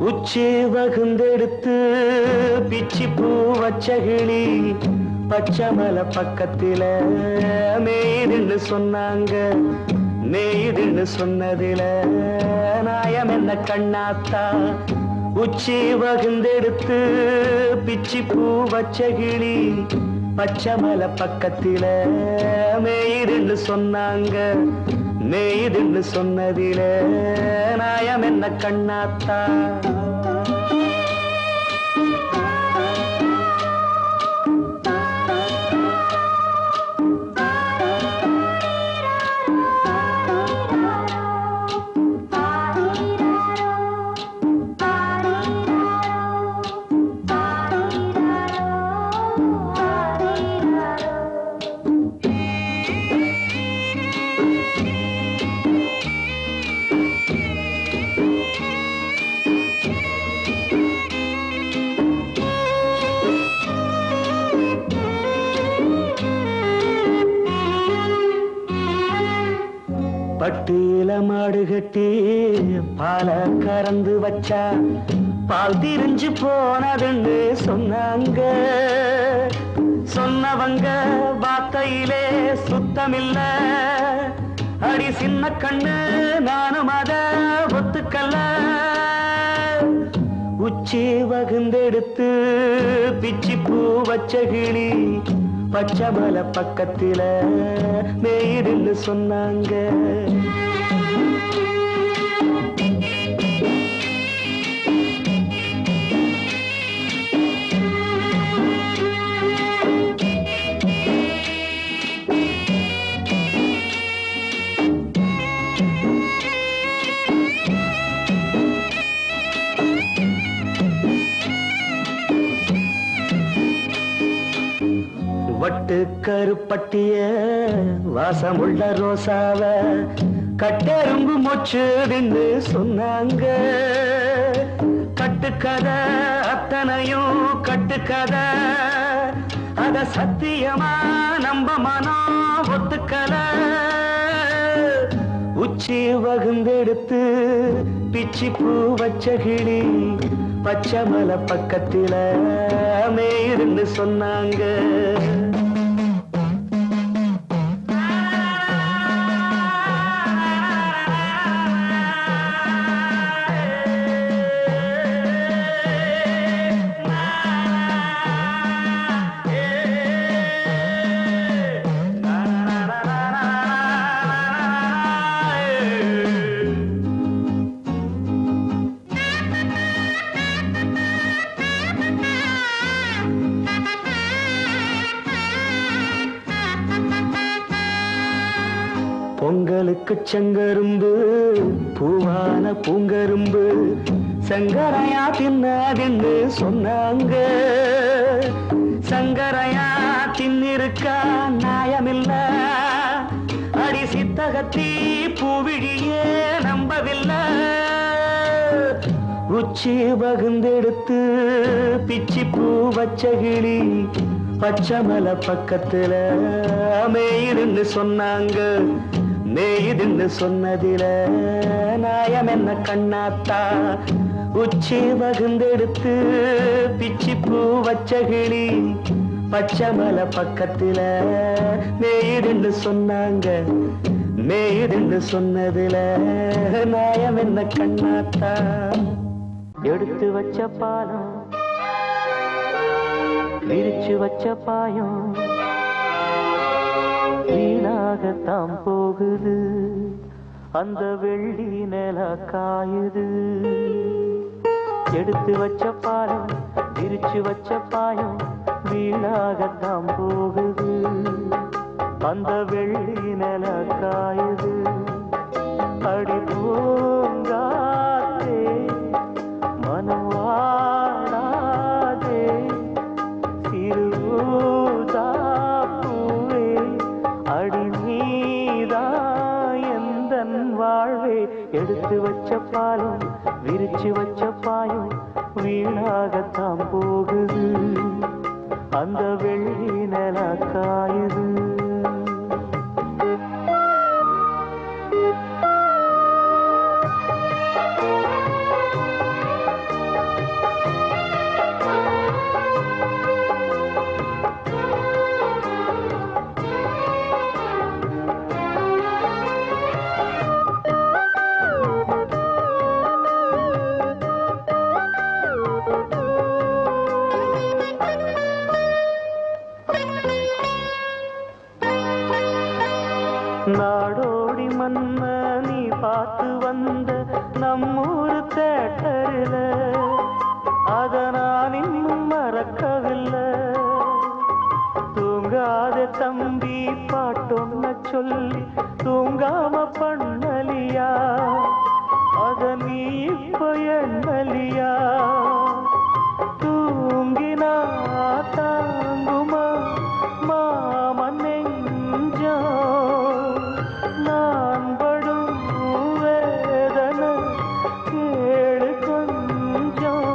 உச்சி வகுந்தெடுத்து பிச்சி பூ வச்ச கிளி பச்சைமலை பக்கத்தில மேய்துன்னு சொன்னாங்க. மேய்துன்னு சொன்னதில நாயம் என்ன கண்ணாத்தா? உச்சி வகுந்தெடுத்து பிச்சி பூ வச்ச கிளி பச்சைமலை பக்கத்தில மேய்துன்னு சொன்னாங்க. மேய்துன்னு சொன்னதில நாயம் என்ன கண்ணாத்தா? பட்டியில மாடு கட்டி பால கறந்து வச்சா பால் திரிஞ்சு போனதுன்னு சொன்னாங்க. சொன்னவங்க வார்த்தையிலே சுத்தமில்ல. அடி சின்ன கண்ணு நானும் அத ஒத்துக்கல்ல. உச்சி வகுந்தெடுத்து பிச்சி பூ வச்ச கிளி பச்சைமலை பக்கத்தில மேய்துன்னு சொன்னாங்க. வட்டு கருப்பட்டிய வாசமுள்ள ரோசாவ கட்டெரும்பு மொச்சுதுன்னு சொன்னாங்க. கட்டுக்கதை அத்தனையும் கட்டுக்கதை. அத சத்தியமா நம்ப மனம் ஒத்துக்கல. உச்சி வகுந்தெடுத்து பிச்சி பூ வச்ச கிளி பச்சைமலை பக்கத்தில மேய்துன்னு சொன்னாங்க. பொங்கலுக்கு செங்கரும்பு பூவான பூங்கரும்பு சங்கரையா தின்னாதுன்னு சொன்னாங்க. சங்கரையா தின்னிருக்கா நியாயமில்ல. அடி சித்தகத்தி பூவிழியே நம்பவில்லை. உச்சி வகுந்தெடுத்து பிச்சி பூ வச்ச கிளி பச்சைமலை பக்கத்தில மேய்துன்னு சொன்னாங்க. மேய்துன்னு சொன்னதில நாயம் என்ன கண்ணாத்தா? உச்சி வகுந்தெடுத்து பிச்சி பூ வச்ச கிளி பச்சைமலை பக்கத்தில மேய்துன்னு சொன்னாங்க. மேய்துன்னு சொன்னதில நாயம் என்ன கண்ணாத்தா? எடுத்து வச்ச பாலம் விரிச்சு வச்ச பாயம் வீணாகத்தான் போகுது. அந்த வெள்ளி நில காயுது. எடுத்து வச்ச பாலம் விரிச்சு வச்ச பாயம் வீணாகத்தான் போகுது. அந்த வெள்ளி நில காயுது. அடி பூங்காத்தே மனம் வாடாதே சிறுதாப்பூவே அடி நீதா எந்தன் வாழ்வே. எடுத்து வச்ச பாலம் விரிச்சு வச்ச பாயம் வீணாகத்தான் போகுது. அந்த வெள்ளி நில காயுது. சொல்லி தூங்காம பண்ணலியா அத நீ இப்ப எண்ணலியா தூங்கினா தாங்குமா மாமன் நெஞ்சோ நான் படும் வேதனை கேளு கொஞ்சம்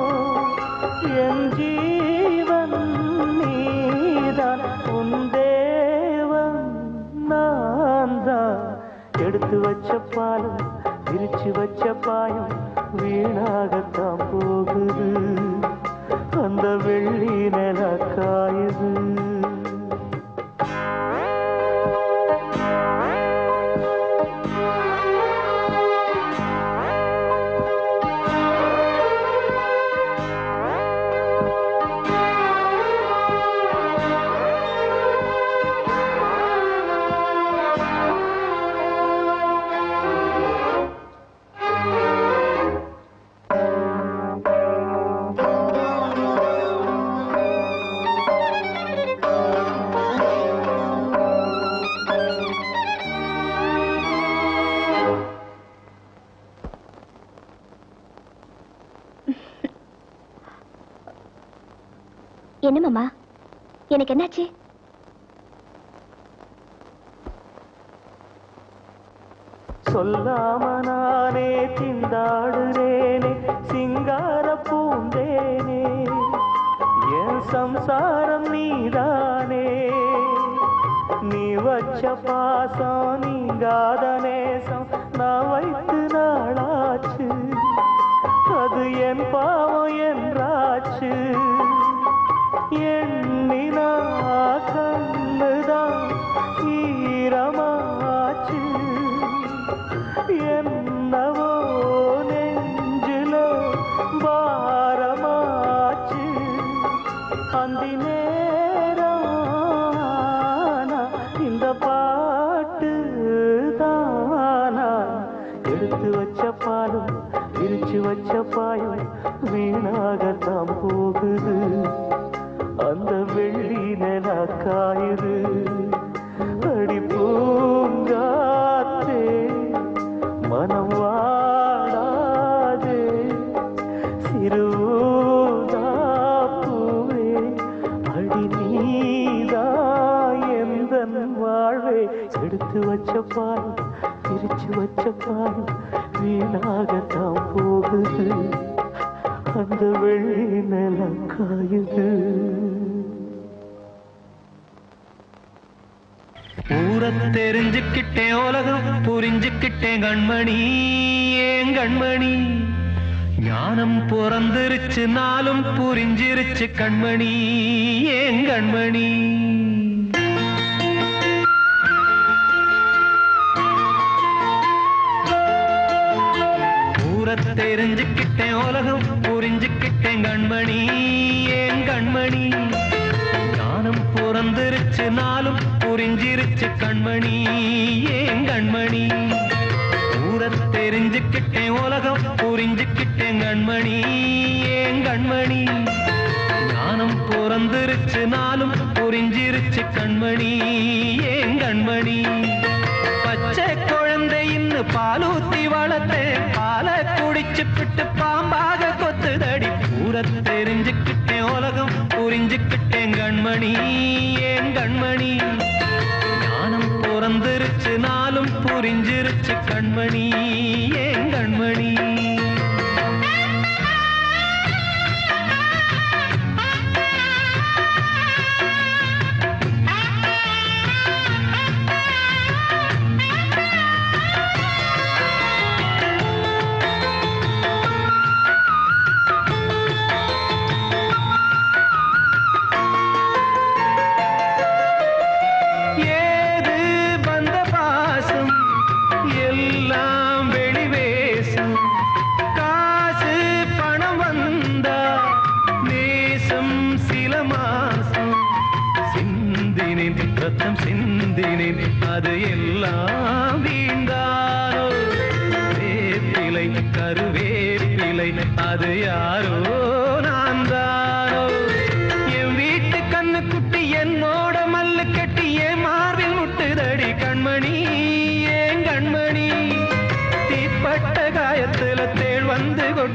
என் ஜீவன் நீதான் உன் தேவன் நான் தான் எடுத்து வச்ச பாலும் விரிச்சு வச்ச பாயும் வீணாகத்தான் போகுது அந்த வெள்ளி நில காயுது என்ன மாமா எனக்கு என்னாச்சு சொல்லாம நானே திண்டாடுறேனே சிங்கார பூந்தேனே என் சம்சாரம் நீதானே நீ வச்ச பாசம் நீங்காத நேசம் நான் வைத்து நாளாச்சு அது என் பாவம் என்றாச்சு எண்ணினா கண்ணுதான் ஈரமாச்சு என்னவோ நெஞ்சில பாரமாச்சு அந்தி நேரம் இந்த பாட்டு தானா எடுத்து வச்ச பாலும் விரிச்சு வச்ச பாயும் வீணாகத்தான் போகுது அந்த வெள்ளி நில காயுது அடி பூங்காத்தே மனம் வாடாதே சிறுதா பூவே அடி நீதா எந்தன் வாழ்வே எடுத்து வச்ச பால் பிரிச்சு வச்ச பால் வீணாகத்தான் போகுது அந்த வெள்ளி நில காயுது ஊரை தெரிஞ்சுக்கிட்டேன் உலகம் புரிஞ்சுக்கிட்டேன் கண்மணி ஏன் கண்மணி ஞானம் பிறந்திருச்சு நாளும் புரிஞ்சிருச்சு கண்மணி ஏன் கண்மணி ஊரை தெரிஞ்சுக்கிட்டேன் உலகம் புரிஞ்சுக்கிட்டேன் கண்மணி ஏன் கண்மணி ஞானம் பிறந்திருச்சு நாளும் புரிஞ்சிருச்சு கண்மணி ஏன் கண்மணி ஊரை தெரிஞ்சுக்கிட்டேன் உலகம் புரிஞ்சுக்கிட்டேன் கண்மணி ஏன் கண்மணி ஞானம் பிறந்திருச்சு நாளும் புரிஞ்சிருச்சு கண்மணி ஏன் கண்மணி பச்சை குழந்தை இன்னும் பாலூத்தி வளர்த்தேன் பாலை குடிச்சுக்கிட்டு பாம்பாக கொத்துதடி ஊரை தெரிஞ்சுக்கிட்டேன் உலகம் புரிஞ்சுக்கிட்டேன் கண்மணி ஏன் கண்மணி ஞானம் பிறந்திருச்சு நாளும் புரிஞ்சிருச்சு கண்மணி ஏன் கண்மணி ரத்தம் சிந்தினேன் அது எல்லாம் வீண்டானோ வேப்பிலை கருவேப்பிலை அது யாரோ நான் தானோ என் வீட்டு கண்ணு குட்டி என்னோட மல்லு கட்டி என் மார்பில் முட்டுதடி கண்மணி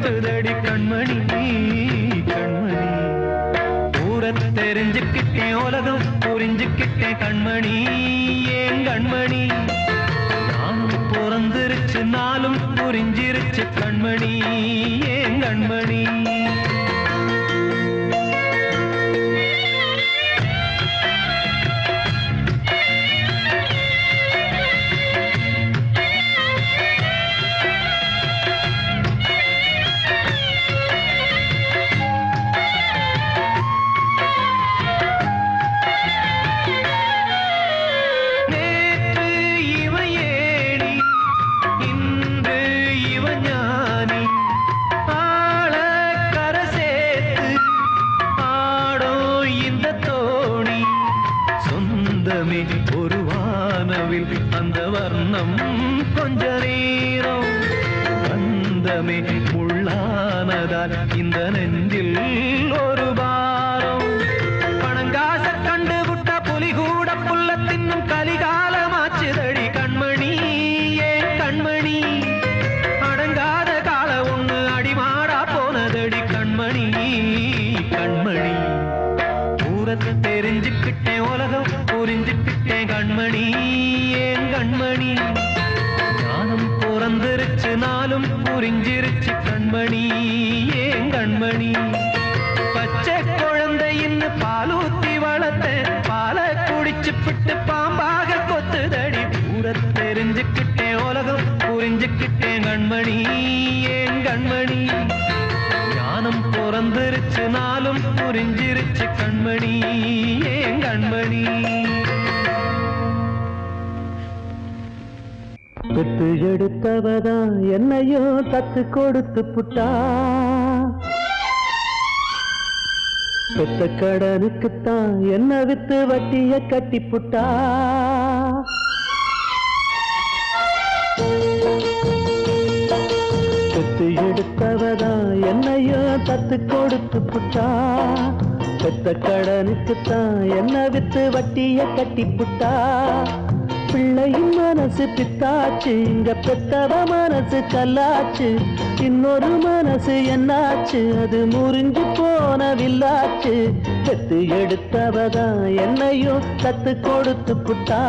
கொத்துதடி கண்மணி கண்மணி ஊர தெரிஞ்சுக்கிட்டேன் உலகம் புரிஞ்சுக்கிட்டேன் கண்மணி ஏன் கண்மணி நானும் பிறந்திருச்சு நாளும் புரிஞ்சிருச்சு கண்மணி ஏன் கண்மணி ஒரு வானவில் அந்த வர்ணம் கொஞ்ச நேரம் வந்தமே முள்ளானதால் இந்த நெஞ்சில் ஒரு பாரம் பணங்காச கண்டு விட்ட புலி கூட புல்ல தின்னும் கலிகாலமாச்சுதடி கண்மணி ஏன் கண்மணி அடங்காத கால ஒண்ணு அடிமாடா போனதடி கண்மணி கண்மணி ஊரத்தை தெரிஞ்சுக்கிட்டேன் உலகம் புரிஞ்சுக்கிட்டேன் கண்மணி ஏன் கண்மணி ஞானம் பிறந்திருச்சு நாளும் புரிஞ்சிருச்சு கண்மணி ஏன் கண்மணி பச்சை குழந்தையின்னு பாலூத்தி வளர்த்த பாலை குடிச்சு பிட்டு பாம்பாக கொத்துதடி ஊரை தெரிஞ்சுக்கிட்டேன் உலகம் புரிஞ்சுக்கிட்டேன் கண்மணி ஏன் கண்மணி ஞானம் பிறந்திருச்சு நாளும் புரிஞ்சிருச்சு கண்மணி ஏன் கண்மணி பெத்து எடுத்தவதா என்னையோ தத்து கொடுத்து புட்டா பெத்த கடனுக்குத்தான் என்ன வித்து வட்டிய கட்டி புட்டா பெத்து எடுத்தவதா என்னையோ தத்து கொடுத்து புட்டா பெத்த கடனுக்குத்தான் என்ன வித்து வட்டிய கட்டி புட்டா பிள்ளையின் மனசு பித்தாச்சு இங்க பெத்தவ மனசு கல்லாச்சு இன்னொரு மனசு என்னாச்சு அது முறிஞ்சு போனவில்லாச்சு பெத்து எடுத்தவதான் என்னையும் தத்து கொடுத்து புட்டா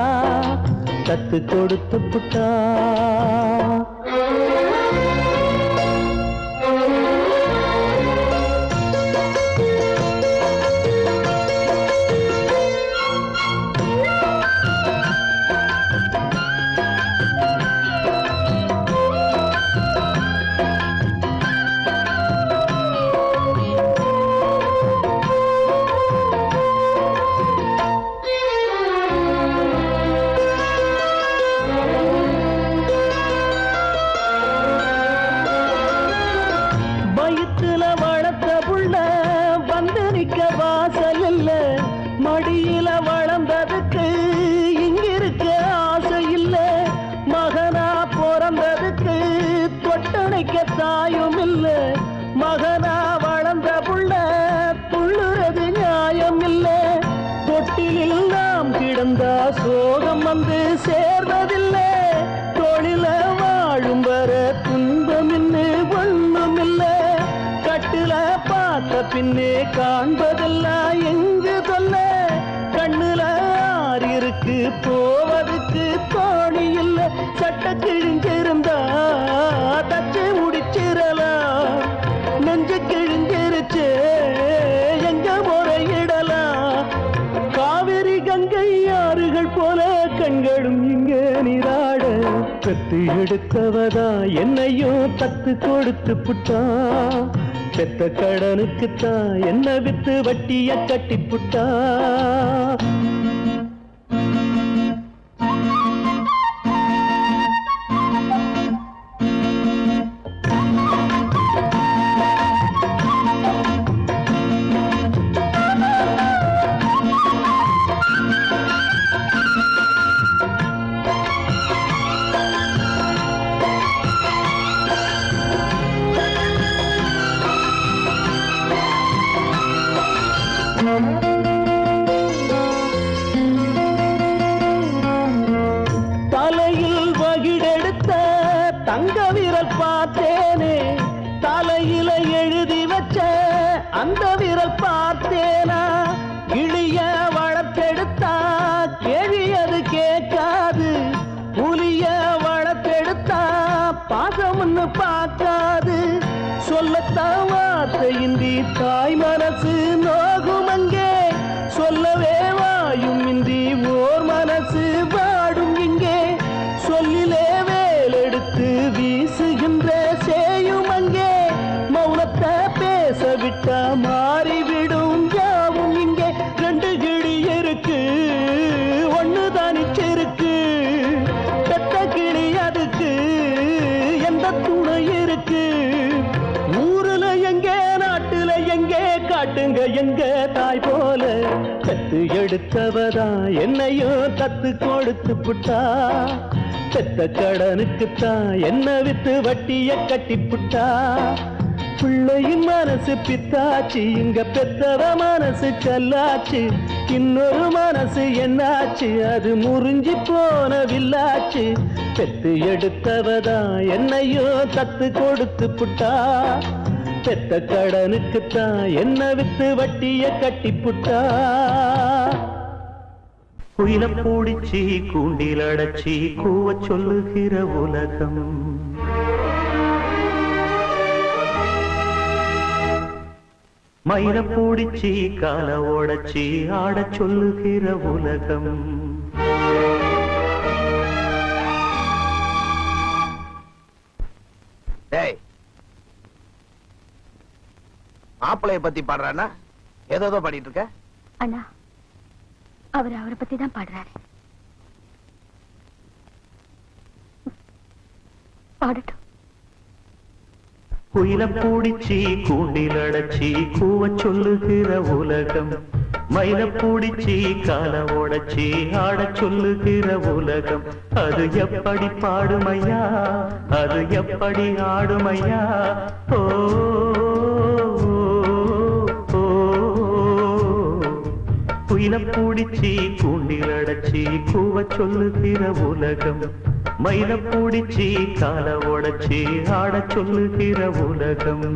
தத்து கொடுத்து புட்டா மடியில வளர்ந்ததுக்கு இங்கிருக்க ஆசை இல்ல மகனா பிறந்ததுக்கு தொட்டணைக்க தாயும் இல்ல மகனா வளர்ந்த புள்ள துள்ளுறது நியாயம் இல்ல தொட்டிலில் நாம் கிடந்தா சோகம் வந்து சேர்வதில்லை தொழில வாழும் வர துன்பம் இன்னு ஒண்ணும் இல்ல கட்டுல பார்த்த பின்னே காண்பதெல்லாம் எங்கு சொல்ல கண்ணுல ஆறிருக்கு போவதுக்கு தோணி இல்ல சட்ட கிழிஞ்சிருந்தா தச்சு முடிச்சிடலாம் நெஞ்சு கிழிஞ்சிருச்சு எங்க முறையிடலாம் காவிரி கங்கை ஆறுகள் போல கண்களும் இங்க நீராட பெத்து எடுத்தவதா என்னையும் தத்து கொடுத்து புட்டா பெத்த கடனுக்குத்தான் என்ன வித்து வட்டிய கட்டி புட்டா ஆசையின்றி தாய் மனசு நோகும் அங்கே சொல்லவே வாயும் இன்றி ஓர் மனசு பாடும் இங்கே சொல்லிலே வேலெடுத்து வீசுகின்ற சேயும் அங்கே மௌனத்தை பேச விட்டா மாறிவிடும் யாவும் இங்கே ரெண்டு கிளி இருக்கு ஒண்ணு தனிச்சிருக்கு பெத்த கிளி அதுக்கு எந்த துணை இருக்கு ஊருல எங்கே நாட்டுல எங்கே காட்டுங்க எங்க தாய் போல கத்து எடுத்தவதா என்னையும் தத்து கொடுத்து புட்டா பெத்த கடனுக்குத்தான் என்ன வித்து வட்டிய கட்டி புட்டா பிள்ளையின் மனசு பித்தாச்சு இங்க பெத்தவ மனசு கல்லாச்சு இன்னொரு மனசு என்னாச்சு அது முறிஞ்சி போன வில்லாச்சு பெத்து எடுத்தவதா என்னையோ தத்து கொடுத்து புட்டா பெத்த கடனுக்குத்தான் என்ன வித்து வட்டிய கட்டி புட்டா குயில பூடிச்சி கூண்டில் அடைச்சி கூவ சொல்லுகிற உலகம் மயில பூடிச்சி கால ஓடச்சி ஆட சொல்லுகிற உலகம் மாப்பிளைய பத்தி பாடுறானா ஏதோ பாடிட்டு இருக்க அண்ணா அவரை பத்தி தான் பாடுறாரு பாடட்டும் குயில பூடிச்சி கூண்டில் அடைச்சி கூவ சொல்லுகிற உலகம் மயில பூடிச்சி கால ஓடச்சி ஆட சொல்லுகிற உலகம் அது எப்படி பாடுமையா அது எப்படி ஆடுமையா ஓ குயில பூடிச்சி கூண்டில் அடைச்சி கூவ சொல்லுகிற உலகம் மயில பூடிச்சி கால ஓடச்சி ஆட சொல்லுகிற உலகம்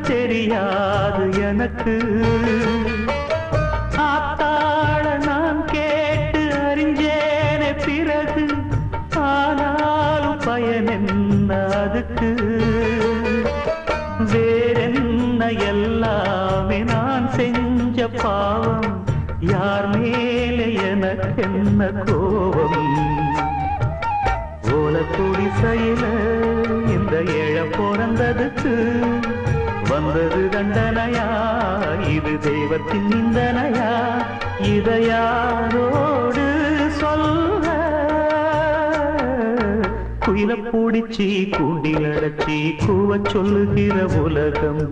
தெரியாது எனக்கு ஆத்தாள நான் கேட்டு அறிஞ்சேனே பிறகு ஆனாலும் பயன் என்ன அதுக்கு வேறென்ன எல்லாமே நான் செஞ்ச பாவம் யார் மேலே எனக்கு என்ன கோபம் ஓலக்குடி செயல இந்த ஏழ பிறந்ததுக்கு வந்தது தண்டனையா இது தெய்வத்தின் நிந்தனையா இதை யாரோடு சொல்ல குயில பூடிச்சி கூண்டில் அடைச்சி கூவ சொல்லுகிற உலகம்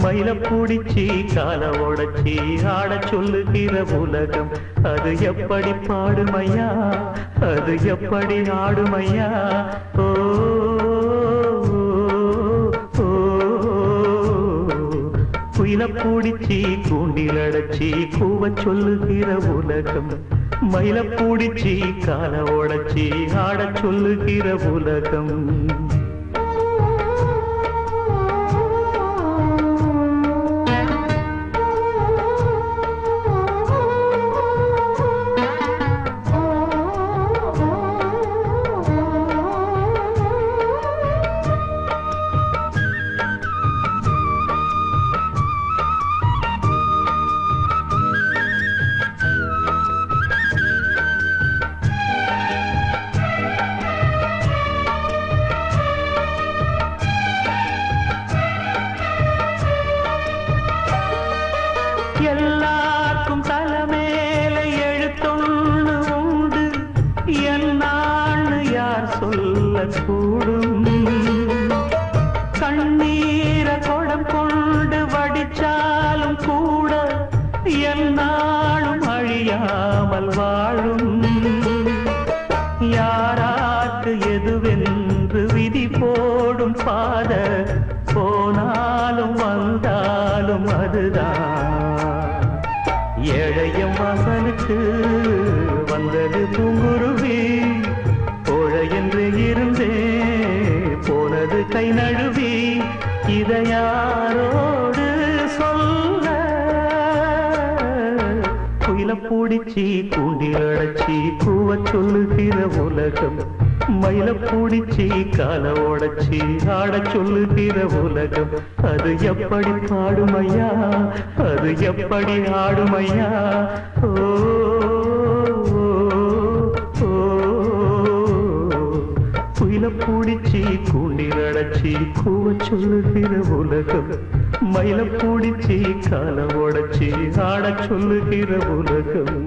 மயில பூடிச்சி கால ஓடச்சி ஆட சொல்லுகிற உலகம் அது எப்படி பாடுமையா அது எப்படி ஆடுமையா ஓ குயில பூடிச்சி கூண்டில் அடைச்சி கூவ சொல்லுகிற உலகம் மயில பூடிச்சி கால ஓடச்சி ஆட சொல்லுகிற உலகம் எல்லாருக்கும் தலைமேல எழுத்தொன்னு உண்டு என்னான்னு யார் சொல்லக்கூடும் கண்ணீர கொடம் கொண்டு வடிச்சாலும் கூட என்னாலும் அழியாமல் வாழும் யாராக்கு விதி போடும் பாத போனாலும் வந்தாலும் அதுதான் ஏழையம் வாசலுக்கு வந்தது பூங்குருவி போழ என்று இருந்தே போனது கை நழுவி இதை யாரோடு சொல்ல குயில பூடிச்சி கூண்டில் அடைச்சி கூவ சொல்லுகிற உலகம் மயில பூடிச்சி கால ஓடச்சி ஆட சொல்லுகிற உலகம் அது எப்படி பாடுமையா அது எப்படி ஆடுமையா ஓ குயில பூடிச்சி கூண்டில் அடைச்சி கூவ சொல்லுகிற உலகம் மயில பூடிச்சி கால ஓடச்சி ஆட சொல்லுகிற உலகம்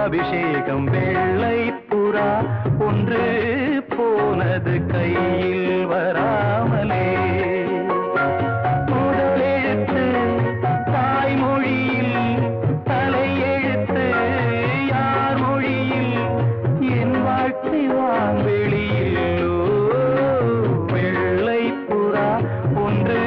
அபிஷேகம் வெள்ளை புறா ஒன்று போனது கையில் வராமலே முதலெழுத்து தாய்மொழியில் தலையெழுத்து யார் மொழியில் என் வாழ்க்கை வான்வெளியில் வெள்ளை புறா ஒன்று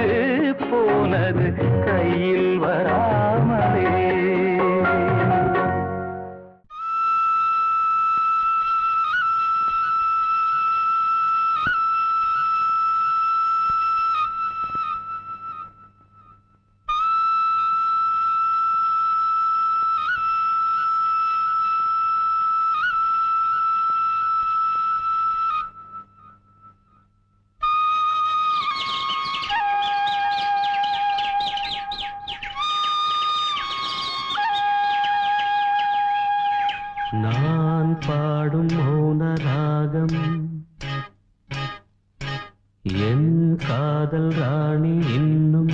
என் காதல் ராணி இன்னும்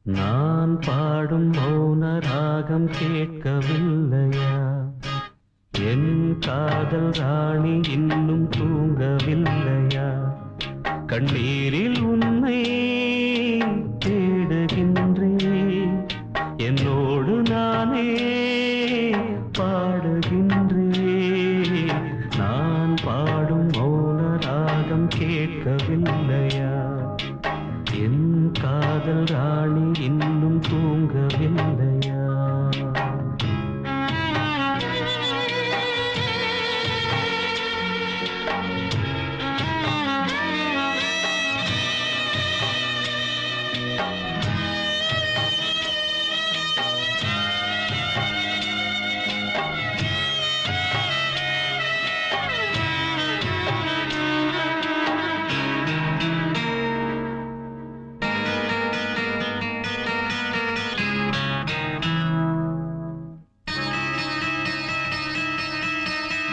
நான் பாடும் மௌன ராகம் கேட்கவில்லையா? என் காதல் ராணி இன்னும் தூங்கவில்லையா? கண்ணீரில் உன்னை தேடுகின்றேன், என்னோடு நானே பாடுகின்றேன். நான் பாடும் மௌன ராகம் கேட்கவில்லையா? என் காதல் ராணி இன்னும் தூங்கவில்லையா?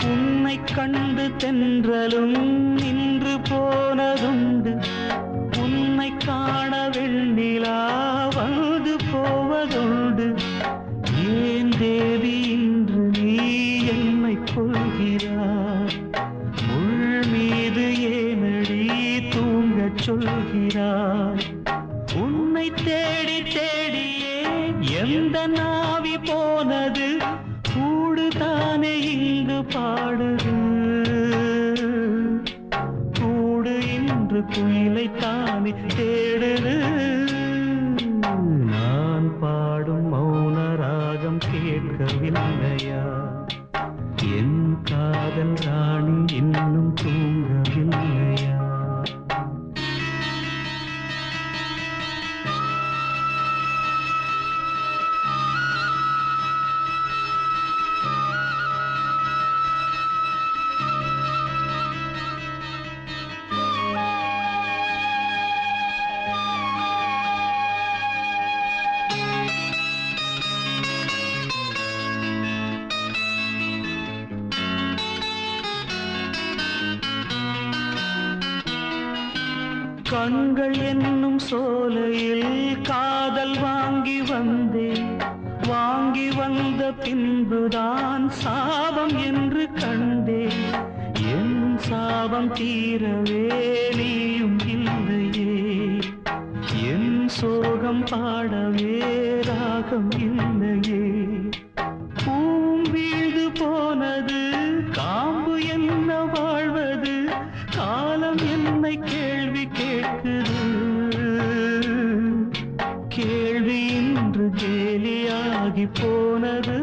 உன்னை கண்டு தென்றலும் நின்று போனதுண்டு, உன்னை காண வெண்ணிலா வந்து போவதுண்டு. ஏன் தேவி இன்று நீ என்னை கொள்கிறாய்? முள் மீது ஏனடி தூங்கச் சொல்கிறாய்? உன்னை தேடி தேடியே எந்த நாவி போனது, கூடுதானே இங்கு பாடுது. கூடு இன்று குயிலை தானே தேடுது. நான் பாடும் மௌன ராகம் கேட்கவில்லையா? என் காதல் ராணி இன்னும் தூங்கவில்லையா? கண்கள் என்னும் சோலையில் காதல் வாங்கி வந்தேன், வாங்கி வந்த பின்புதான் சாபம் என்று கண்டேன். என் சாபம் தீரவே நீயும் இல்லையே, என் சோகம் பாடவே ராகம் இல்லையே. பூம் வீழ்ந்து போனது, காம்பு என்ன வாழ்வது, காலம் என்னை கேள்வி கேட்குது. கேள்வி இன்று கேலியாகி போனது.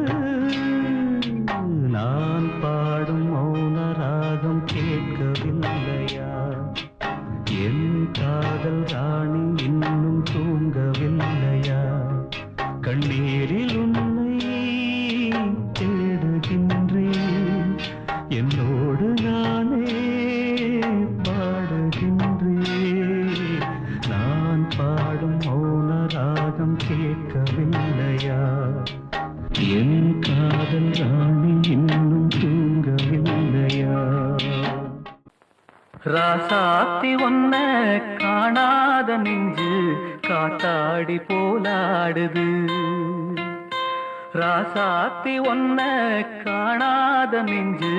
நான் பாடும் மௌன ராகம் கேட்கவில்லையா? என் காதல் ராணி இன்னும் தூங்கவில்லையா? கண்ணீரில் உன்னை தேடுகின்றேன், என்னோடு நானே பாடுகின்றேன். நான் பாடும் மௌன ராகம் கேட்கவில்லையா? என் காதல் ராணி இன்னும் தூங்கவில்லையா? ராசாத்தி ஒன்ன காணாத நெஞ்சு காத்தாடி போலாடுது. ராசாத்தி ஒன்ன காணாத நெஞ்சு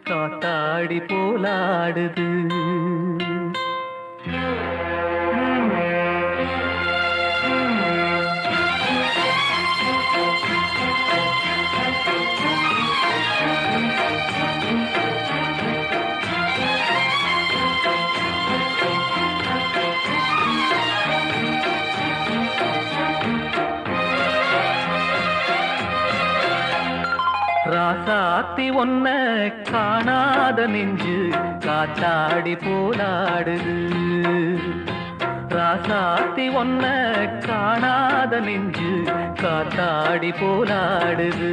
காத்தாடி போலாடுது. ராசாத்தி ஒன்ன காணாத நெஞ்சு காத்தாடி போலாடுது. ராசாத்தி ஒன்ன காணாத நெஞ்சு காத்தாடி போலாடுது.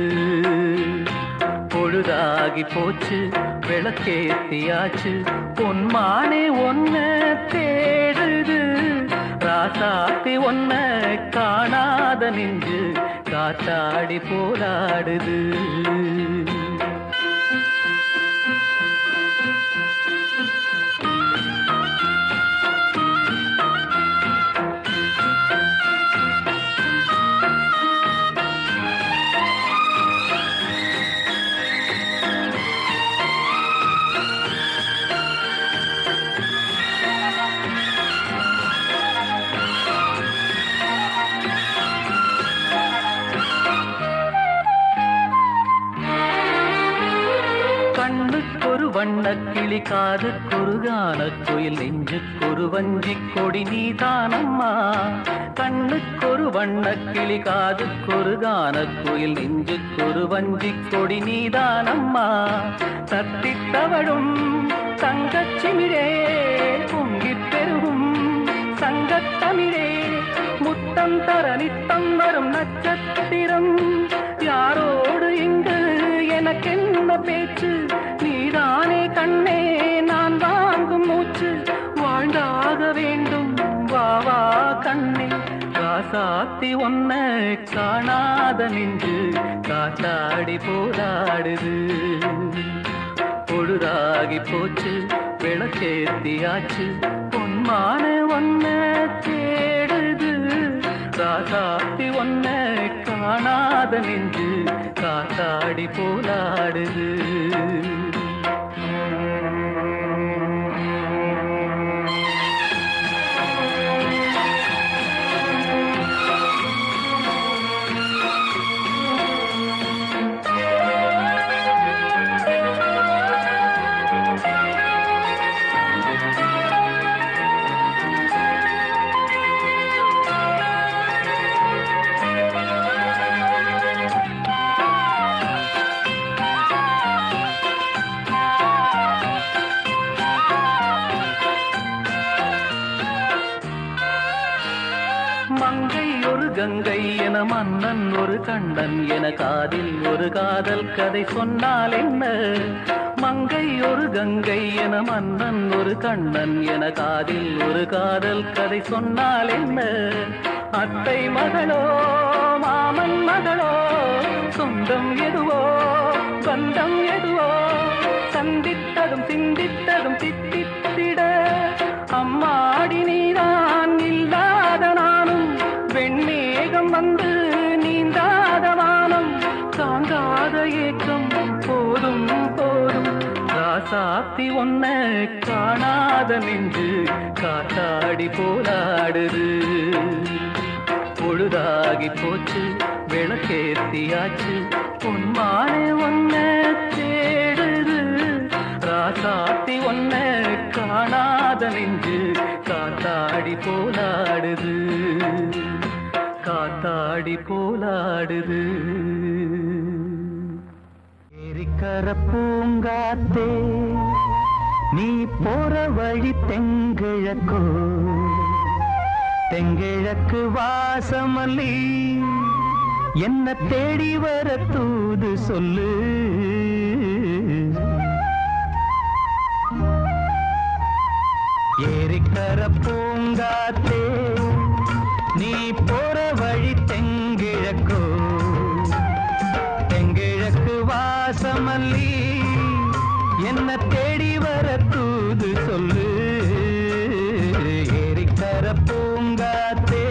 பொழுதாகி போச்சு விளக்கேத்தியாச்சு, பொன்மானே ஒன்ன தேடுது. ராசாத்தி ஒன்ன காணாத நெஞ்சு காத்தாடி போலாடுது. கிளி காதுக்கொருகான குயில் நெஞ்சுக்கொரு வஞ்சிக் கொடி நீதானம்மா கண்ணுக்கொரு வண்ணக் கிளி காதுக்கொருகான குயில் நெஞ்சுக்கொரு வஞ்சிக் கொடி நீதானம்மா தத்தித்தவழும் தங்கச்சிமிழே பொங்கிப் பெருகும் சங்கத்தமிழே முத்தம் தர நித்தம் வரும் நட்சத்திரம் யாரோடு இங்கு எனக்கென்ன பேச்சு நீதானே கண்ணே நான் வாங்கும் மூச்சு வாழ்ந்தாக வேண்டும் வா வா கண்ணே ராசாத்தி ஒன்ன காணாத நின்று காத்தாடி போராடுது பொழுதாகி போச்சு விளக்கேத்தியாச்சு பொன்மான ஒன்ன தேடுது ராசாத்தி ஒன்ன காணாத நின்று காத்தாடி போராடுது மங்கை ஒரு கங்கை என மன்னன் ஒரு கண்ணன் என காதில் ஒரு காதல் கதை சொன்னால் என்ன மங்கை ஒரு கங்கை என மன்னன் ஒரு கண்ணன் என காதில் ஒரு காதல் கதை சொன்னால் என்ன அத்தை மகளோ மாமன் மகளோ சொந்தம் எதுவோ பந்தம் எதுவோ சந்தித்ததும் சிந்தித்ததும் தித்தித்திட அம்மாடி நீதான் இல்லாத நானும் வெண்மேகம் வந்து நீந்தாத வானம் தாங்காத ஏக்கம் போதும் போதும் ராசாத்தி ஒன்ன காணாத நின்று காத்தாடி போராடுது பொழுதாகி போச்சு விளக்கேத்தியாச்சு பொன்மானே ஒன்ன தேடுது ராசாத்தி ஒன்ன காணாத நின்று காத்தாடி போலாடுது காத்தாடி போலாடுது ஏரிக்கர பூங்காத்தே நீ போற வழி தெங்கிழக்கோ தெங்கிழக்கு வாசமல்லி என்ன தேடி வர தூது சொல்லு ஏரிக்கர பூங்காத்தே நீ போற வழி தெங்கிழக்கோ தெங்கிழக்கு வாசமல்லி என்ன தேடி வர தூது சொல்லு ஏரிக்கர பூங்காத்தே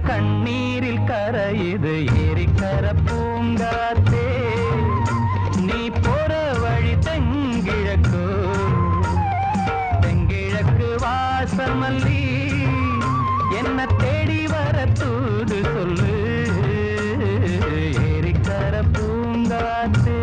கண்ணீரில் கரையுது ஏரிக்கர பூங்காத்தே நீ போற வழி தெங்கிழக்கு தெங்கிழக்கு வாசமல்லி என்ன தேடி வர தூது சொல்லு ஏரிக்கர பூங்காத்தே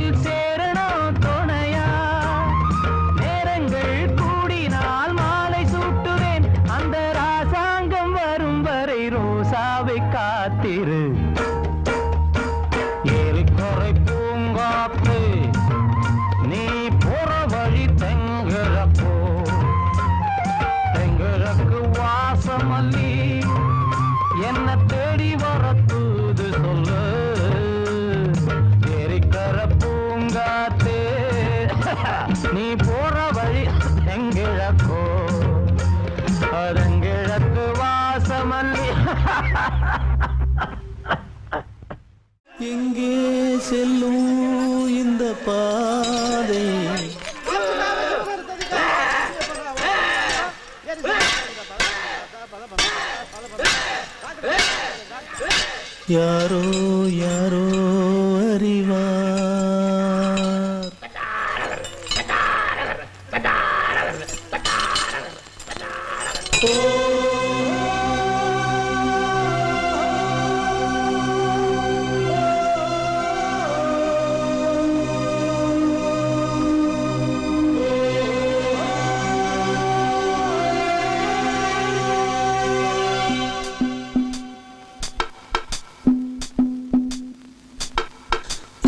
விரைவில் சேரணும் துணையா நேரங்கள் கூடினால் மாலை சூட்டுவேன் அந்த ராசாங்கம் வரும் வரை ரோசாவை காத்திரு ஏரிக்கரை பூங்காத்து நீ போற வழி தெங்கிழப்போ தெங்கிழக்கு வாசமல்லி என்ன தேடி வர தூது சொல்லு ஏரிக்கரை பூங்காத்து நீ போற வழி தெங்கிழக்கோ தெங்கிழக்கு வாசமல்லி எங்கே செல்லும் இந்த பாதை யாரோ யாரோ அறிவார்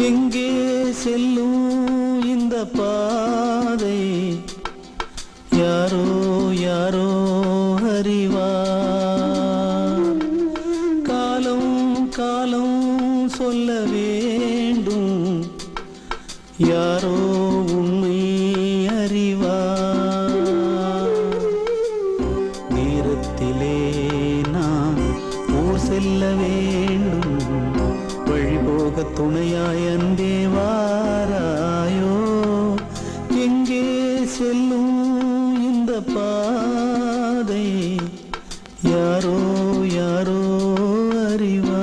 எங்கே செல்லும் இந்த பாதை யாரோ யாரோ அறிவார் காலம் காலம் சொல்ல வேண்டும் யாரோ உண்மை அறிவார் நேரத்திலே நான் ஊர் செல்ல வேண்டும் வழிபோக துணையாய் அன்பே வாராயோ எங்கே செல்லும் இந்த பாதை யாரோ யாரோ அறிவார்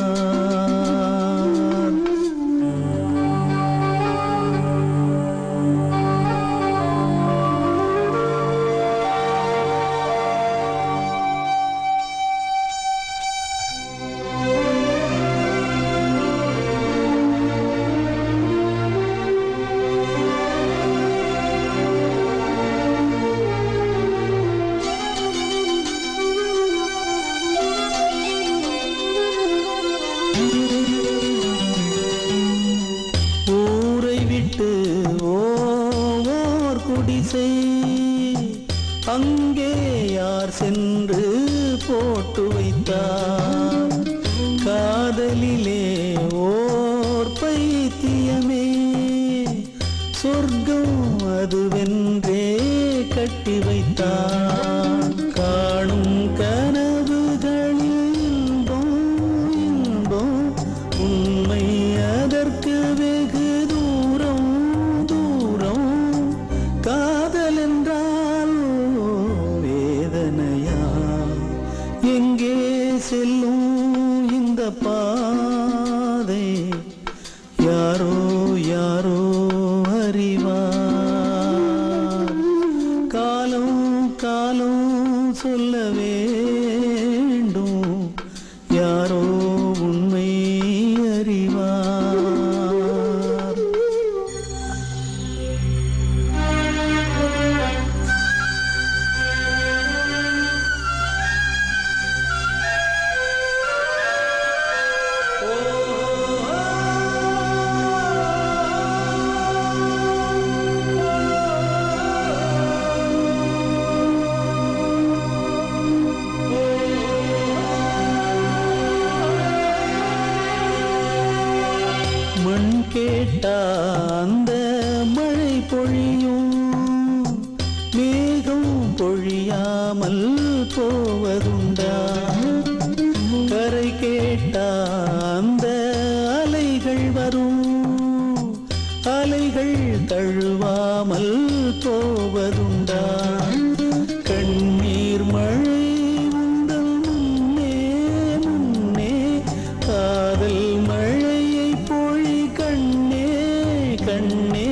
ஊரை விட்டு ஓர் குடிசை அங்கே யார் சென்று போட்டு வைத்தார் காதலிலே ஓர் பைத்தியமே சொர்க்கம் அதுவென்றே கட்டி வைத்தார் காணும் கனவுகளில் இன்பம் இன்பம் உண்மை அதற்கு வெகு தூரம் தூரம் காதல் என்றால் வேதனையா எங்கே செல்லும் இந்த பாதை யாரோ யாரோ அறிவார் காலம் காலம் சொல்ல வேண்டும் யாரோ உண்மை அறிவார் மண் கேட்டா அந்த மழை பொழியும் மேகம் பொழியாமல் போவதுண்டா கரை கேட்டா அந்த அலைகள் வரும் அலைகள் தழுவாமல் போவதுண்டா கண்ணீர் மழை உந்தல் முன்னே முன்னே காதல் மழையை பொழி கண்ணே கண்ணே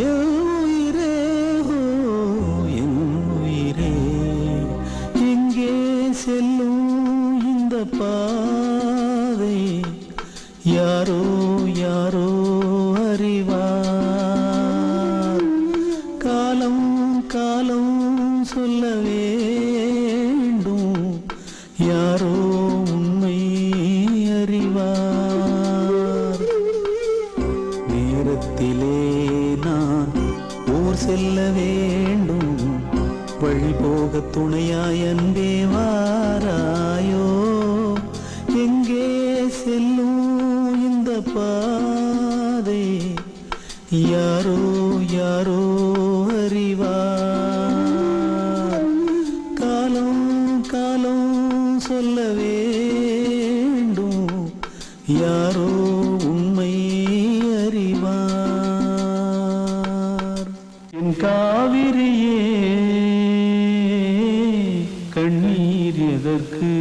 என் உயிரே ஓ என் உயிரே எங்கே செல்லும் இந்த பாதை யாரோ யாரோ அறிவார் நான் ஊர் செல்ல வேண்டும், வழி போக துணையாய் அன்பே வாராயோ. எங்கே செல்லும் இந்த பாதை யாரோ யாரோ அறிவார். காலம் காலம் சொல்ல வேண்டும், யாரோ உண்மை அறிவார். என் காவிரியே கண்ணீர் எதற்கு,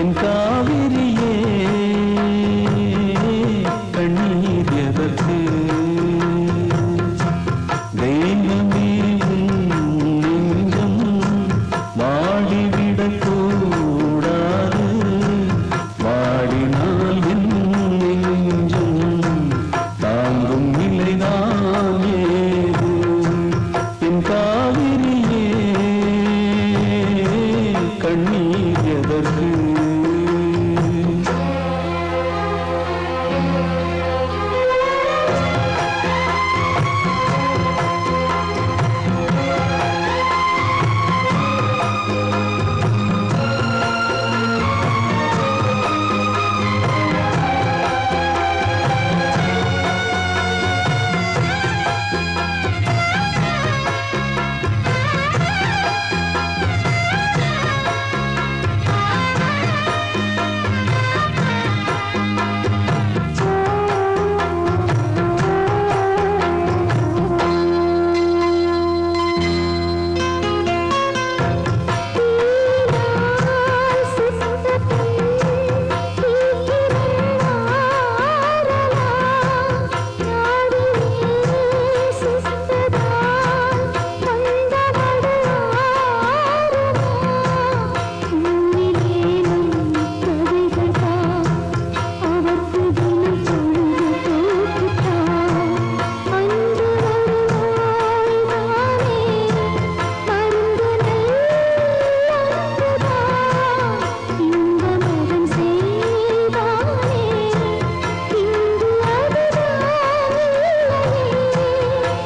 என் காவிரியே கண்ணீர் எதற்கு. தெய்வமே நெஞ்சம் வாடிவிடக் கூடாது, வாடினால் என் நெஞ்சம் தாங்கும் நிலைதான் ஏது. என் காவிரியே கண்ணீர் எதற்கு.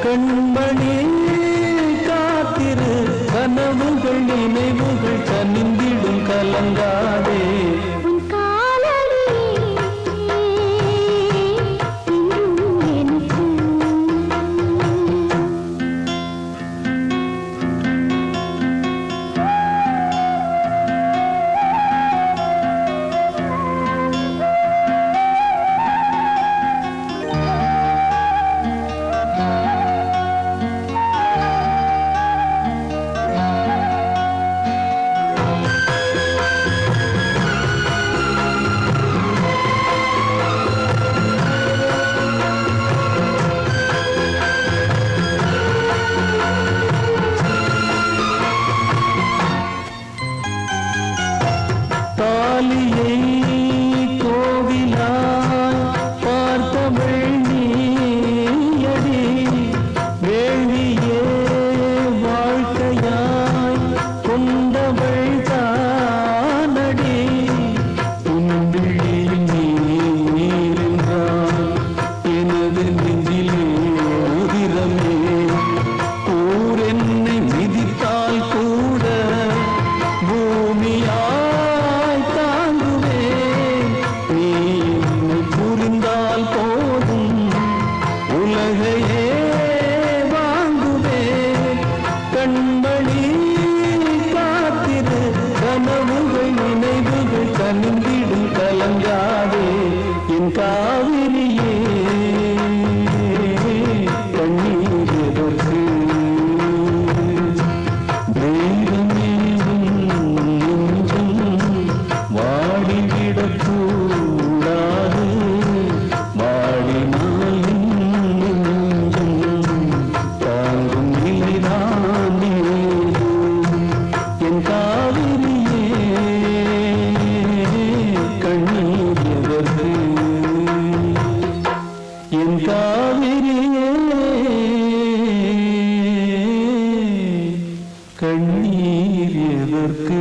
கண்மணி காத்திரு, கனவுகள் நினைவுகள் கனிந்திடும் கலங்காதே. தாலியை கோவிலாய் பார்த்தவள் நீயடி, வேள்வியே வாழ்க்கையாய் கொண்டவள் தானடி. உன்விழி நீரென்றால் எனது நெஞ்சிலே உதிரமே, ஊரென்னை மிதித்தால் கூட பூமியா கனிந்திடும் கலங்காதே. என் காவிரியே கண்ணீர் எதற்கு. தெய்வமே நெஞ்சம் வாடிவிடக் கூடாது, வாடினால் நெஞ்சம் தாங்கும் நிலைதான் ஏது. என் காவிரியே கண்ணீர் எதற்கு, என் காவிரியே கண்ணீர் எதற்கு.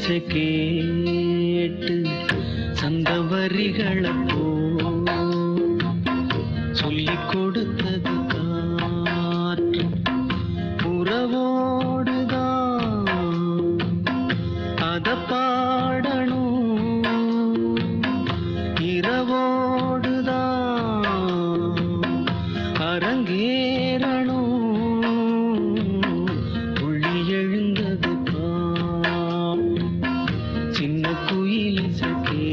இசை கேட்டு சந்த வரிகளப்போ சொல்லிக் கொடுத்தது காற்று உறவோடுதான் அத பாடணும் இரவோடுதான் அரங்கேறணும் புள்ளி எழுந்தது சின்ன குயில் சகே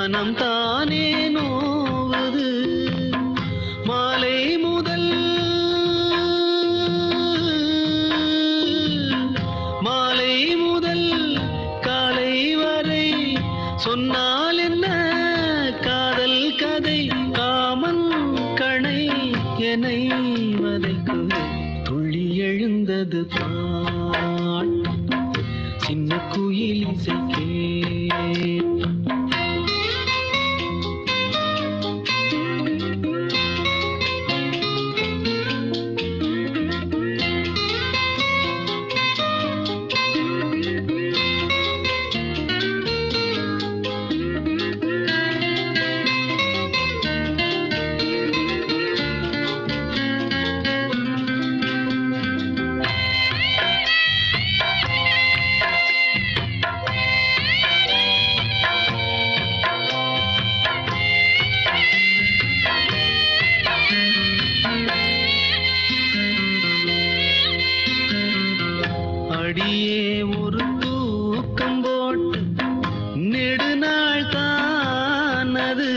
மனம் தானே நோவது மாலை முதல் காலை வரை சொன்னால் என்ன காதல் கதை காமன் கணை என்னை வதைக்கு துள்ளி எழுந்தது பாட்டு சின்ன குயில் இசை அடியே ஒரு தூக்கம் போட்டு நெடுநாள் தானது